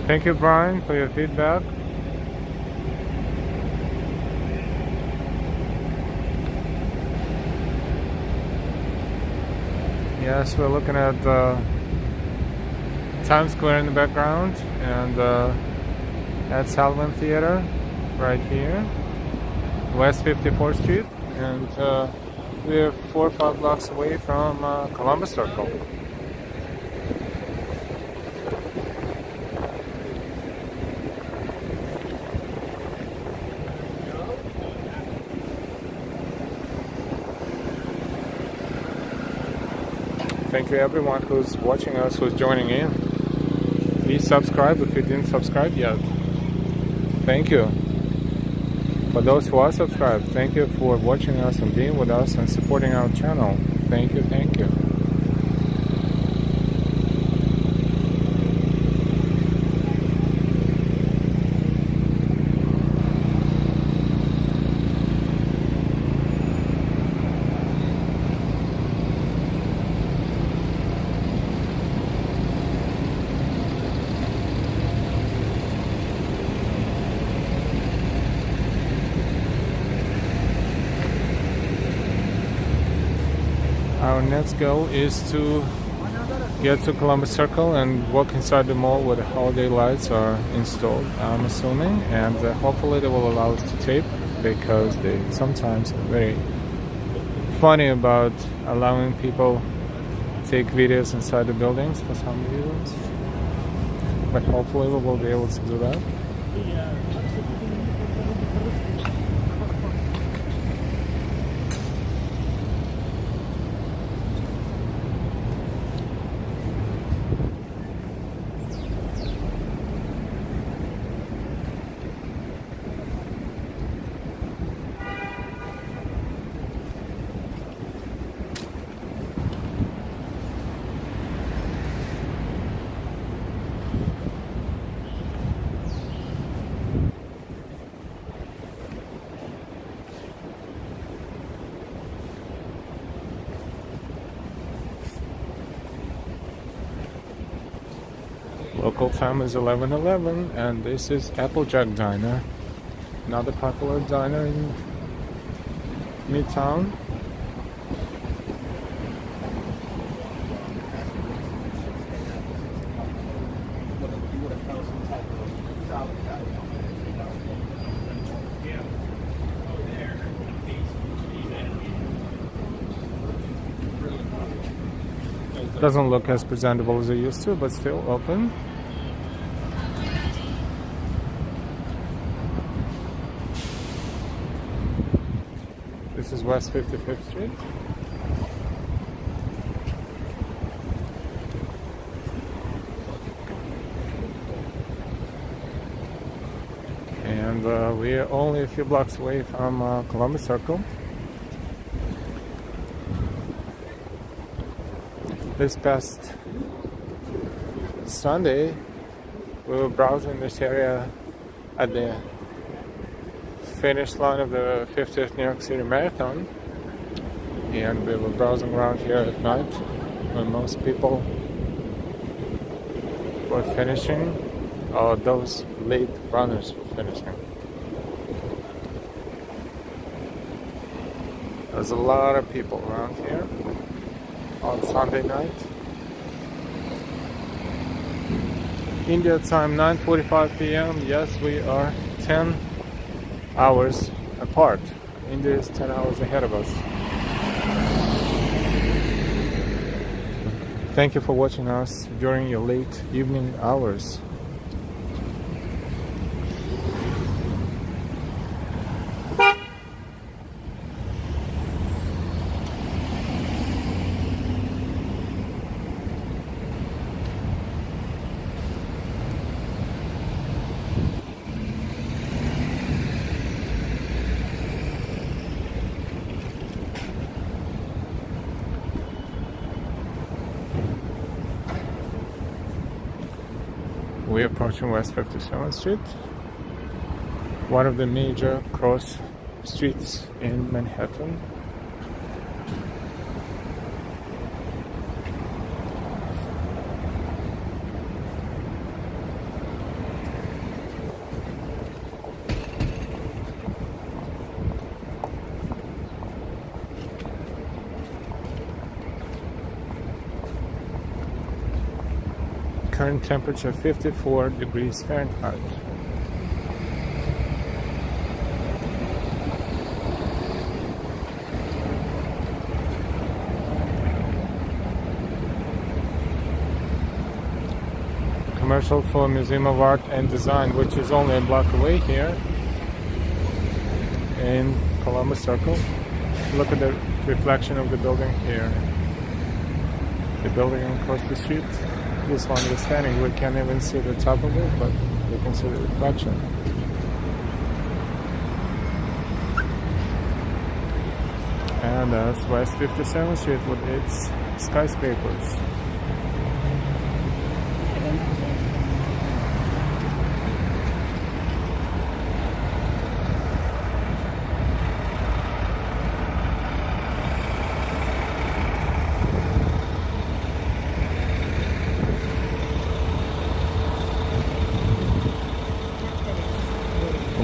Thank you, Brian, for your feedback. Yes, we're looking at Times Square in the background, and at Sullivan Theater right here, West 54th Street, and we're 4 or 5 blocks away from Columbus Circle. Thank you everyone who's watching us, who's joining in. Please subscribe if you didn't subscribe yet. Thank you. For those who are subscribed, thank you for watching us and being with us and supporting our channel. Thank you, thank you. Our next goal is to get to Columbus Circle and walk inside the mall where the holiday lights are installed, I'm assuming, and hopefully they will allow us to tape, because they sometimes are very funny about allowing people to take videos inside the buildings for some reasons. But hopefully we will be able to do that. Local time is 11:11, and this is Applejack Diner, another popular diner in Midtown. Doesn't look as presentable as it used to, but still open. This is West 55th Street. And we are only a few blocks away from Columbus Circle. This past Sunday, we were browsing this area at the finish line of the 50th New York City Marathon, and we were browsing around here at night when most people were finishing, or those late runners were finishing. There's a lot of people around here on Sunday night. India time 9:45 p.m. Yes, we are 10 hours apart. India is 10 hours ahead of us. Thank you for watching us during your late evening hours. We're approaching West 57th Street, one of the major cross streets in Manhattan. Current temperature 54 degrees Fahrenheit. Commercial for Museum of Art and Design, which is only a block away here in Columbus Circle. Look at the reflection of the building here. The building across the street, this one is standing. We can't even see the top of it, but we can see the reflection. And that's West 57th Street with its skyscrapers.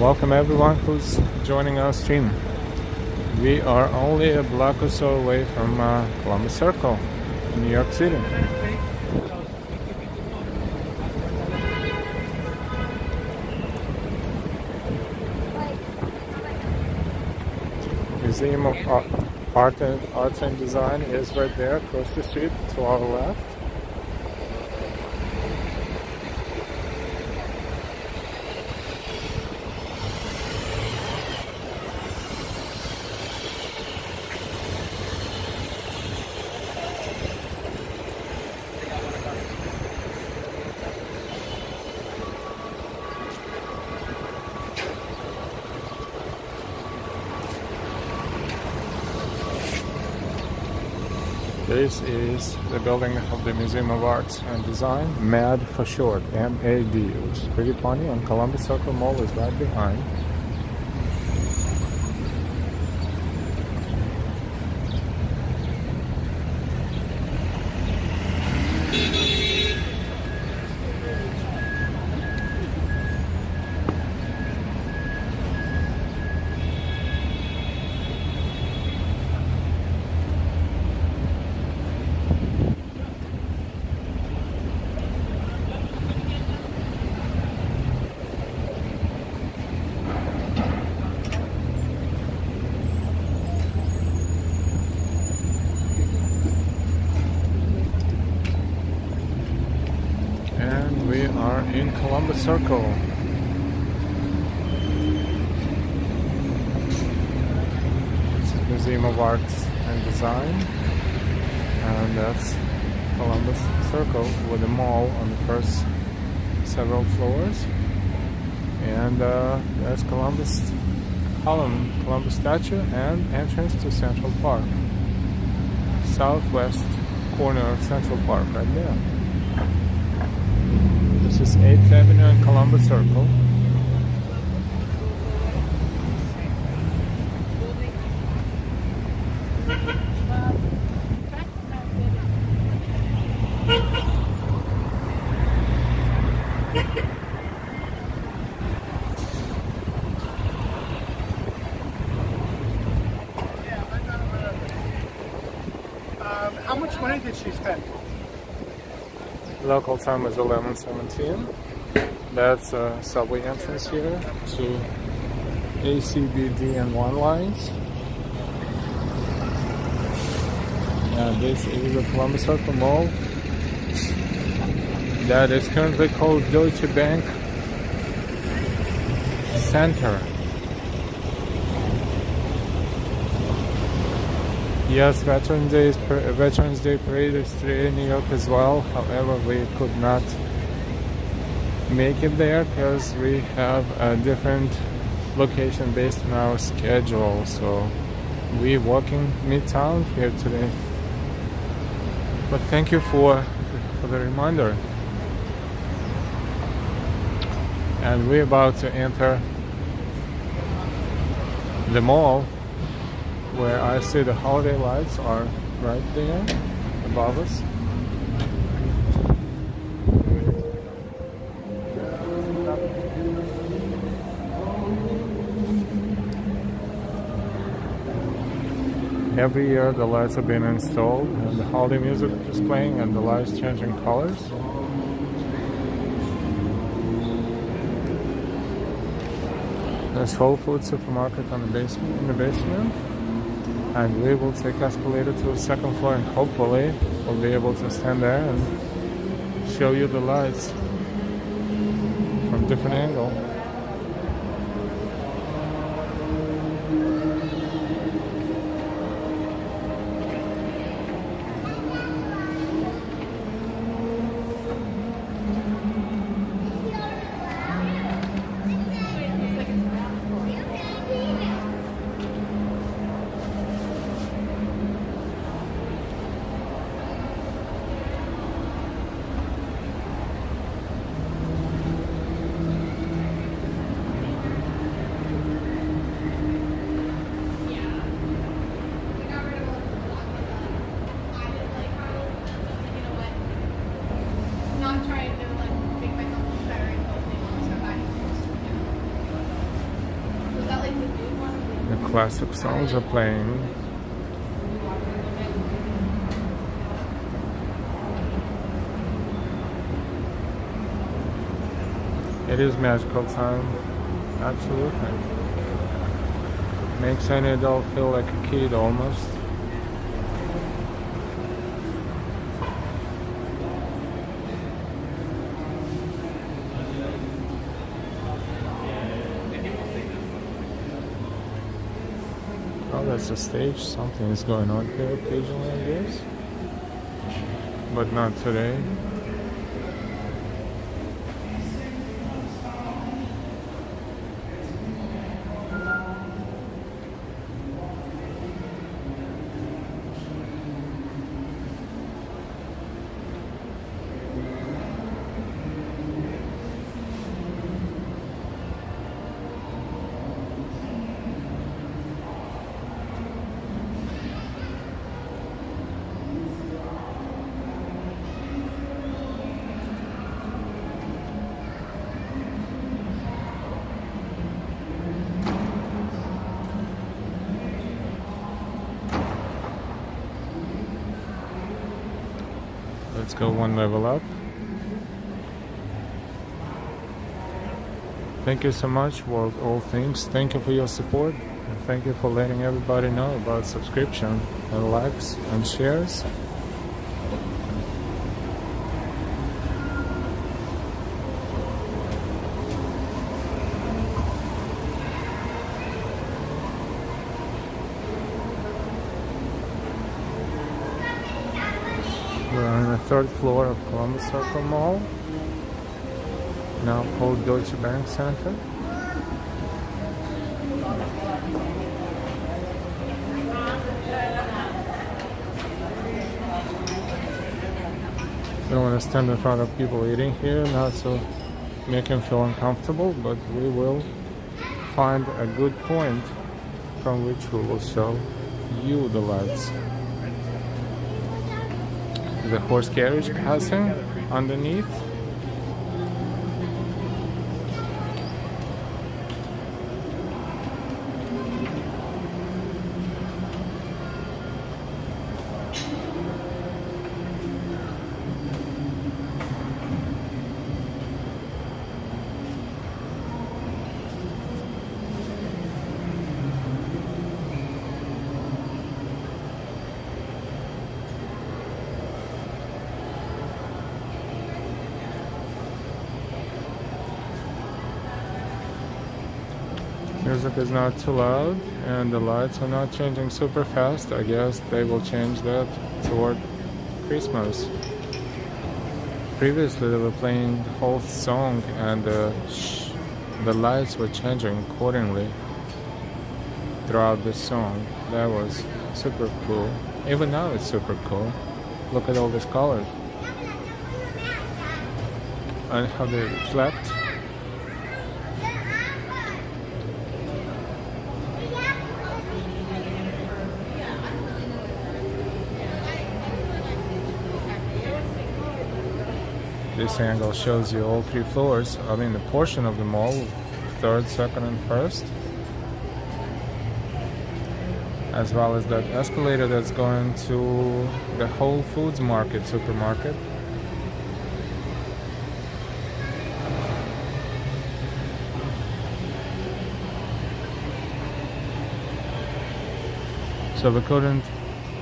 Welcome everyone who's joining our stream. We are only a block or so away from Columbus Circle in New York City. Museum of Arts and Design is right there across the street to our left. This is the building of the Museum of Arts and Design, MAD for short, M-A-D. Which is pretty funny, and Columbus Circle Mall is right behind. In Columbus Circle. This is Museum of Arts and Design, and that's Columbus Circle with a mall on the first several floors, and that's Columbus Column, Columbus statue, and entrance to Central Park, southwest corner of Central Park right there. This is 8th Avenue and Columbus Circle. How much money did she spend? Local time is 11:17. That's a subway entrance here to A, C, B, D, and 1 lines. And this is the Columbus Circle Mall that is currently called Deutsche BankCenter. Yes, Veterans Day Parade is today in New York as well. However, we could not make it there because we have a different location based on our schedule. So we're walking Midtown here today. But thank you for the reminder. And we're about to enter the mall, where I see the holiday lights are right there above us. Every year the lights have been installed and the holiday music is playing and the lights changing colors. There's Whole Foods supermarket on in the basement, and we will take escalator to the second floor, and hopefully we'll be able to stand there and show you the lights from different angle. Classic songs are playing. It is magical time, absolutely. Makes any adult feel like a kid almost. Oh, that's a stage. Something is going on here occasionally, I guess. But not today. Let's go one level up. Thank you so much, World All Things. Thank you for your support. And thank you for letting everybody know about subscription and likes and shares. We're on the third floor of Columbus Circle Mall, now called Deutsche BankCenter. We don't want to stand in front of people eating here, not to make them feel uncomfortable, but we will find a good point from which we will show you the lights. The horse carriage passing underneath. Music is not too loud, and the lights are not changing super fast. I guess they will change that toward Christmas. Previously, they were playing the whole song, and the lights were changing accordingly throughout the song. That was super cool. Even now, it's super cool. Look at all these colors and how they reflect. This angle shows you all three floors. I mean, the portion of the mall, third, second, and first, as well as that escalator that's going to the Whole Foods market, supermarket. So we couldn't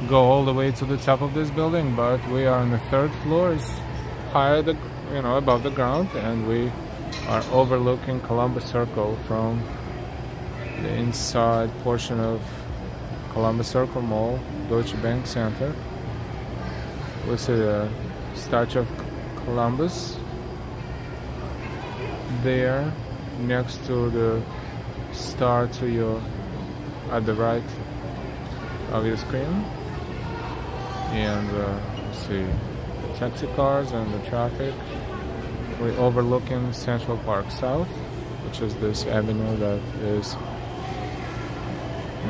go all the way to the top of this building, but we are on the third floor, it's higher above the ground, and we are overlooking Columbus Circle from the inside portion of Columbus Circle Mall, Deutsche BankCenter. We see the statue of Columbus there next to the star at the right of your screen, and see the taxi cars and the traffic. We're overlooking Central Park South, which is this avenue that is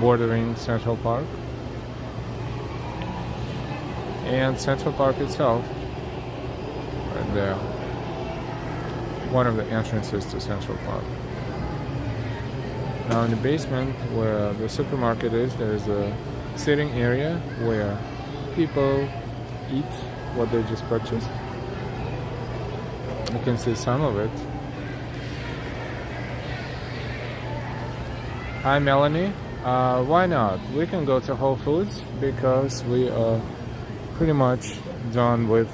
bordering Central Park, and Central Park itself right there, one of the entrances to Central Park. Now in the basement where the supermarket is, there's a sitting area where people eat what they just purchased. You can see some of it. Hi Melanie, why not? We can go to Whole Foods because we are pretty much done with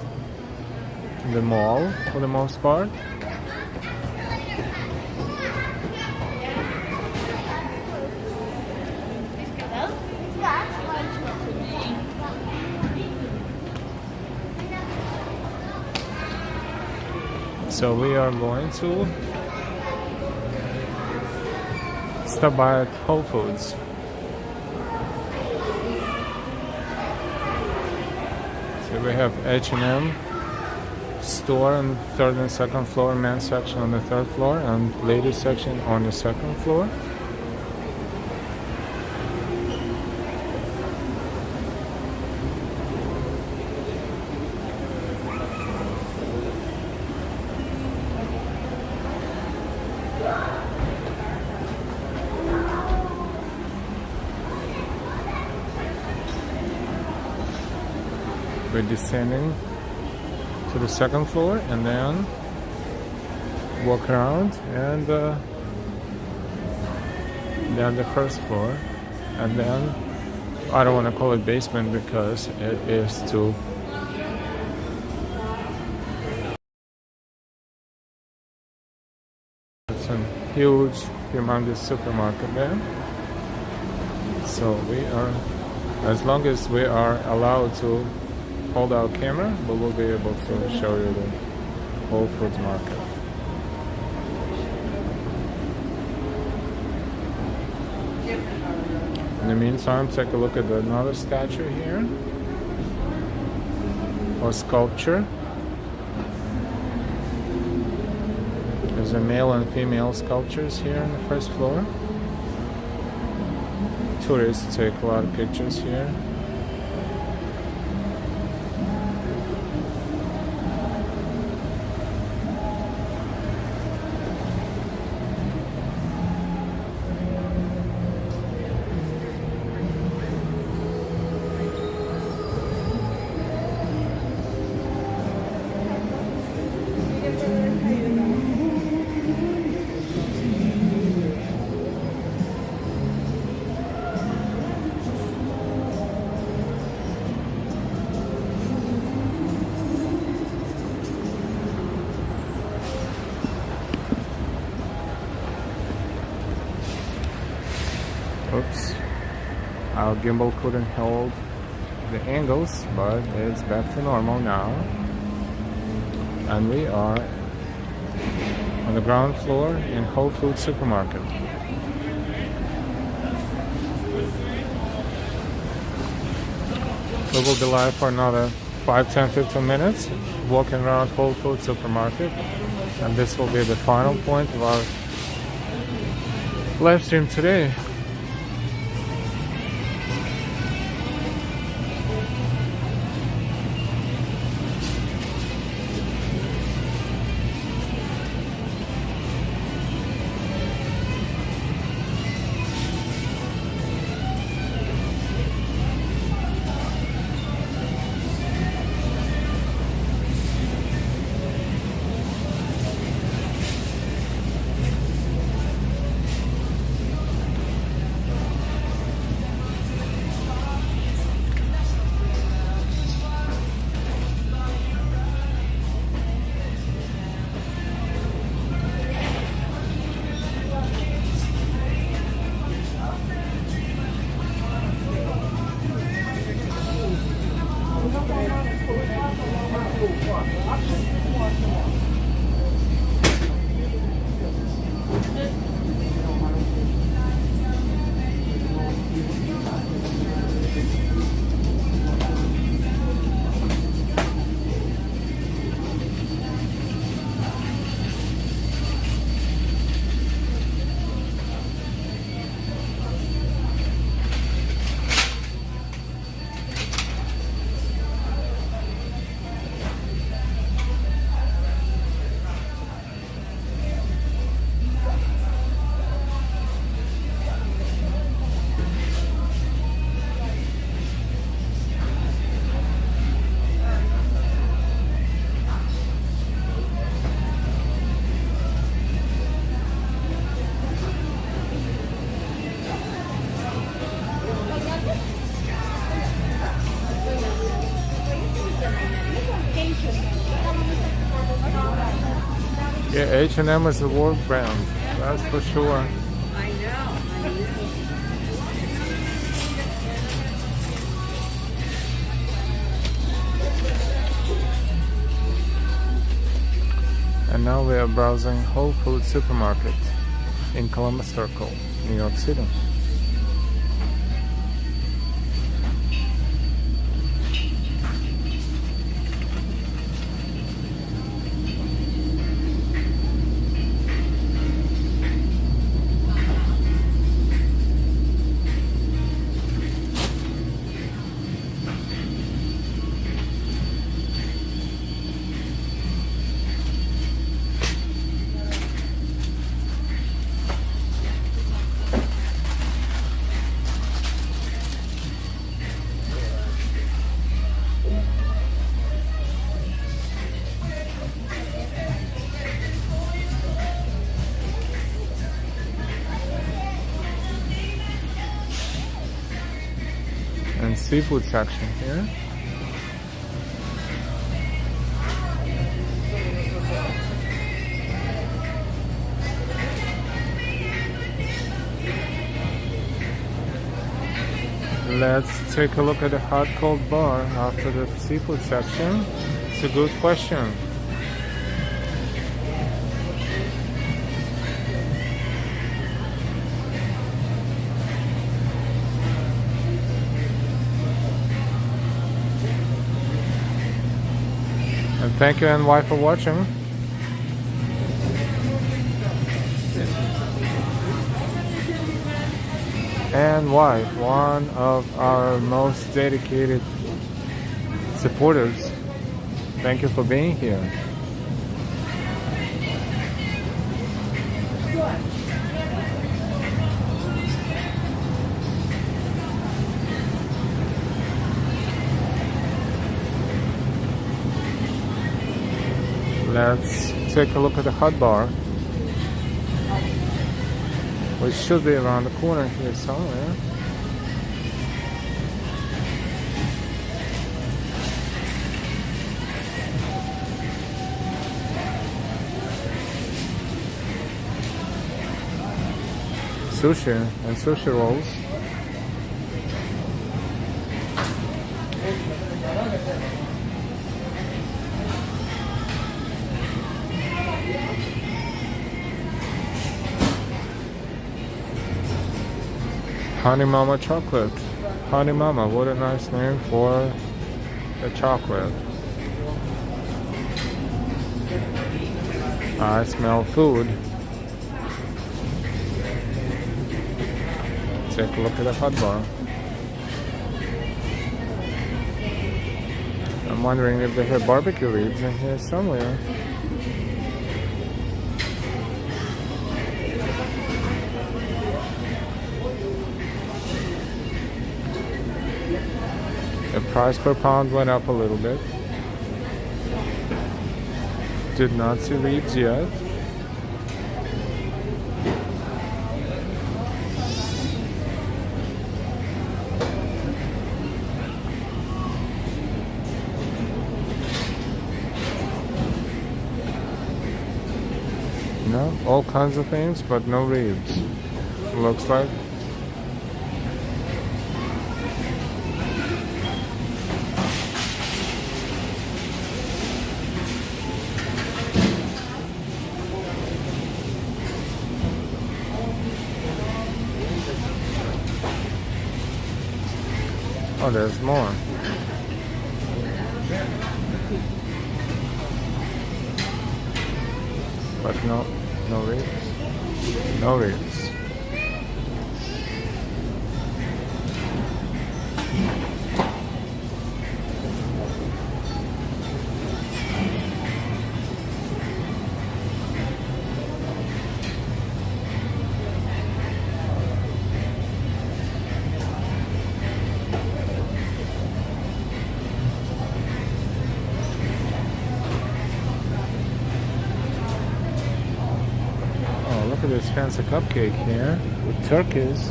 the mall for the most part. So we are going to stop by at Whole Foods. So we have H&M store on third and second floor, men's section on the third floor, and ladies section on the second floor. We're descending to the second floor and then walk around, and then the first floor, and then I don't want to call it basement because it is too it's a huge, humongous supermarket there. So we are, as long as we are allowed to hold our camera, we will be able to show you the Whole Foods market. In the meantime, take a look at another statue here, or sculpture. There's a male and female sculptures here on the first floor. Tourists take a lot of pictures here. Oops, our gimbal couldn't hold the angles, but it's back to normal now. And we are on the ground floor in Whole Foods supermarket. We will be live for another 5, 10, 15 minutes walking around Whole Foods supermarket, and this will be the final point of our live stream today. Yeah, H&M is a world brand, that's for sure. I know. And now we are browsing Whole Foods supermarket in Columbus Circle, New York City. And seafood section here. Let's take a look at the hot cold bar after the seafood section. It's a good question. And thank you NY for watching. NY, one of our most dedicated supporters. Thank you for being here. Let's take a look at the hot bar, which should be around the corner here somewhere. Sushi and sushi rolls. Honey Mama chocolate. Honey Mama, what a nice name for a chocolate. I smell food. Take a look at the hot bar. I'm wondering if they have barbecue ribs in here somewhere. The price per pound went up a little bit. Did not see ribs yet. No, all kinds of things, but no ribs. Looks like. Oh, there's more. But no ribs. No ribs. Look at this fancy cupcake here with turkeys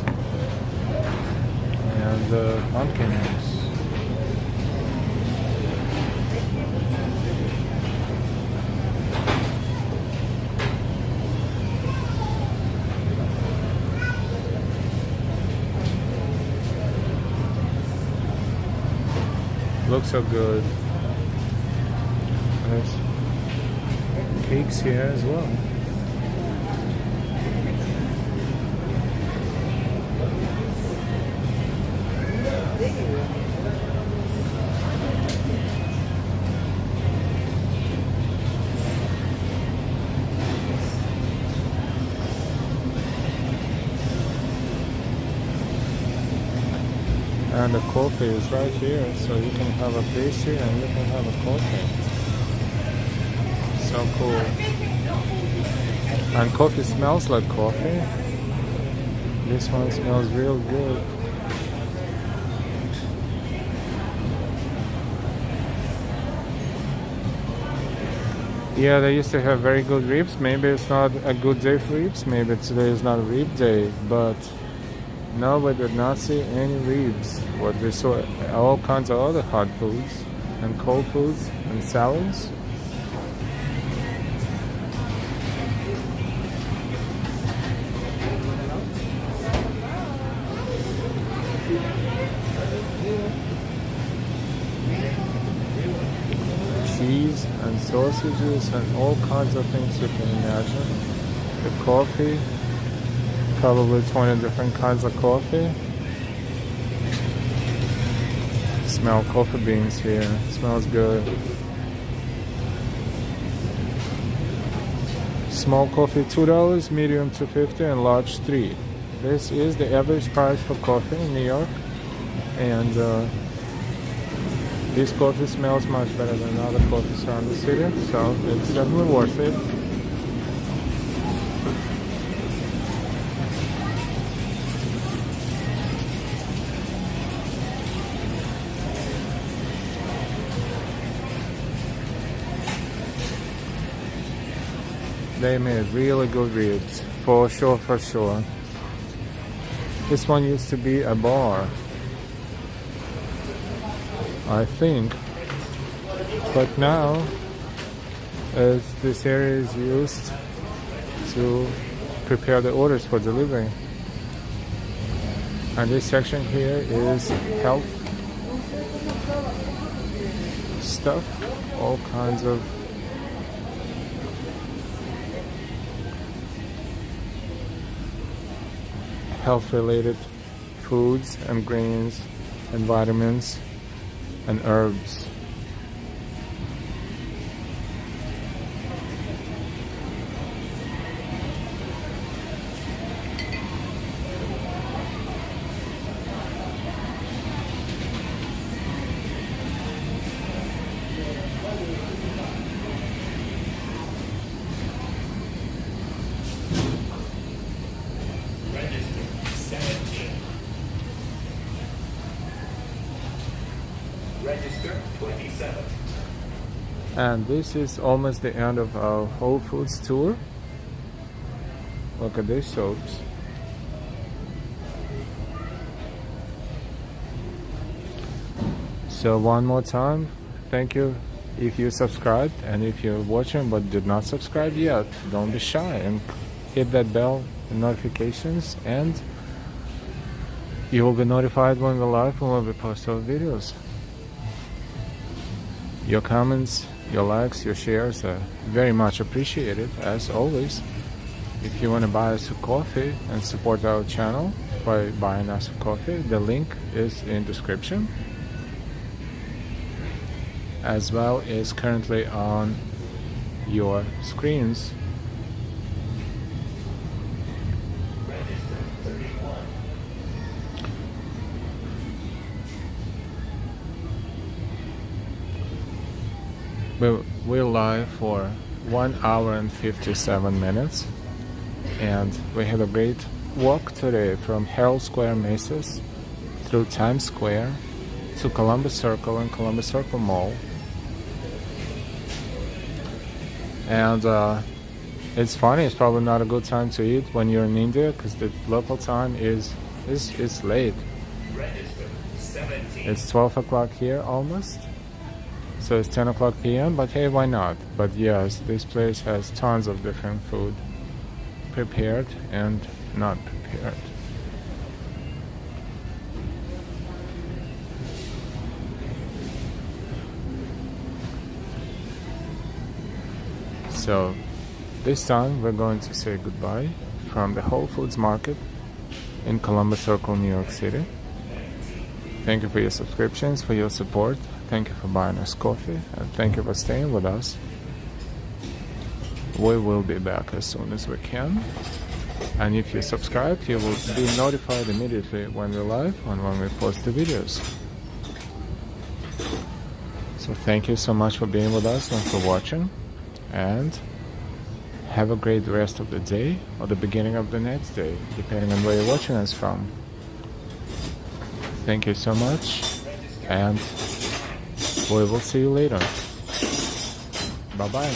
and pumpkins. Looks so good. There's cakes here as well. And the coffee is right here, so you can have a pastry and you can have a coffee. So cool. And coffee smells like coffee. This one smells real good. Yeah, they used to have very good ribs. Maybe it's not a good day for ribs. Maybe today is not a rib day, but no, we did not see any ribs. What we saw, all kinds of other hot foods and cold foods and salads. Cheese and sausages and all kinds of things you can imagine. The coffee. Probably 20 different kinds of coffee. Smell coffee beans here. Smells good. Small coffee $2, medium $2.50, and large $3. This is the average price for coffee in New York, and this coffee smells much better than other coffees around the city, so it's definitely worth it. They made really good ribs, for sure, for sure. This one used to be a bar, I think, but now this area is used to prepare the orders for delivery. And this section here is health stuff, all kinds of health-related foods and grains and vitamins and herbs. Register 27. And this is almost the end of our Whole Foods tour. Look at these soaps. So one more time, thank you if you subscribed, and if you're watching but did not subscribe yet, don't be shy and hit that bell and notifications, and you will be notified when we're live and when we post our videos. Your comments, your likes, your shares are very much appreciated, as always. If you want to buy us a coffee and support our channel, by buying us a coffee. The link is in description, as well as currently on your screens. We're live for 1 hour and 57 minutes, and we had a great walk today from Herald Square, Macy's, through Times Square to Columbus Circle and Columbus Circle Mall. And it's funny, it's probably not a good time to eat when you're in India because the local time is late. It's 12 o'clock here almost. So it's 10 o'clock p.m., but hey, why not? But yes, this place has tons of different food, prepared and not prepared. So this time we're going to say goodbye from the Whole Foods Market in Columbus Circle, New York City. Thank you for your subscriptions, for your support. Thank you for buying us coffee, and thank you for staying with us. We will be back as soon as we can. And if you subscribe, you will be notified immediately when we're live and when we post the videos. So thank you so much for being with us and for watching. And have a great rest of the day or the beginning of the next day, depending on where you're watching us from. Thank you so much, and we will see you later. Bye-bye.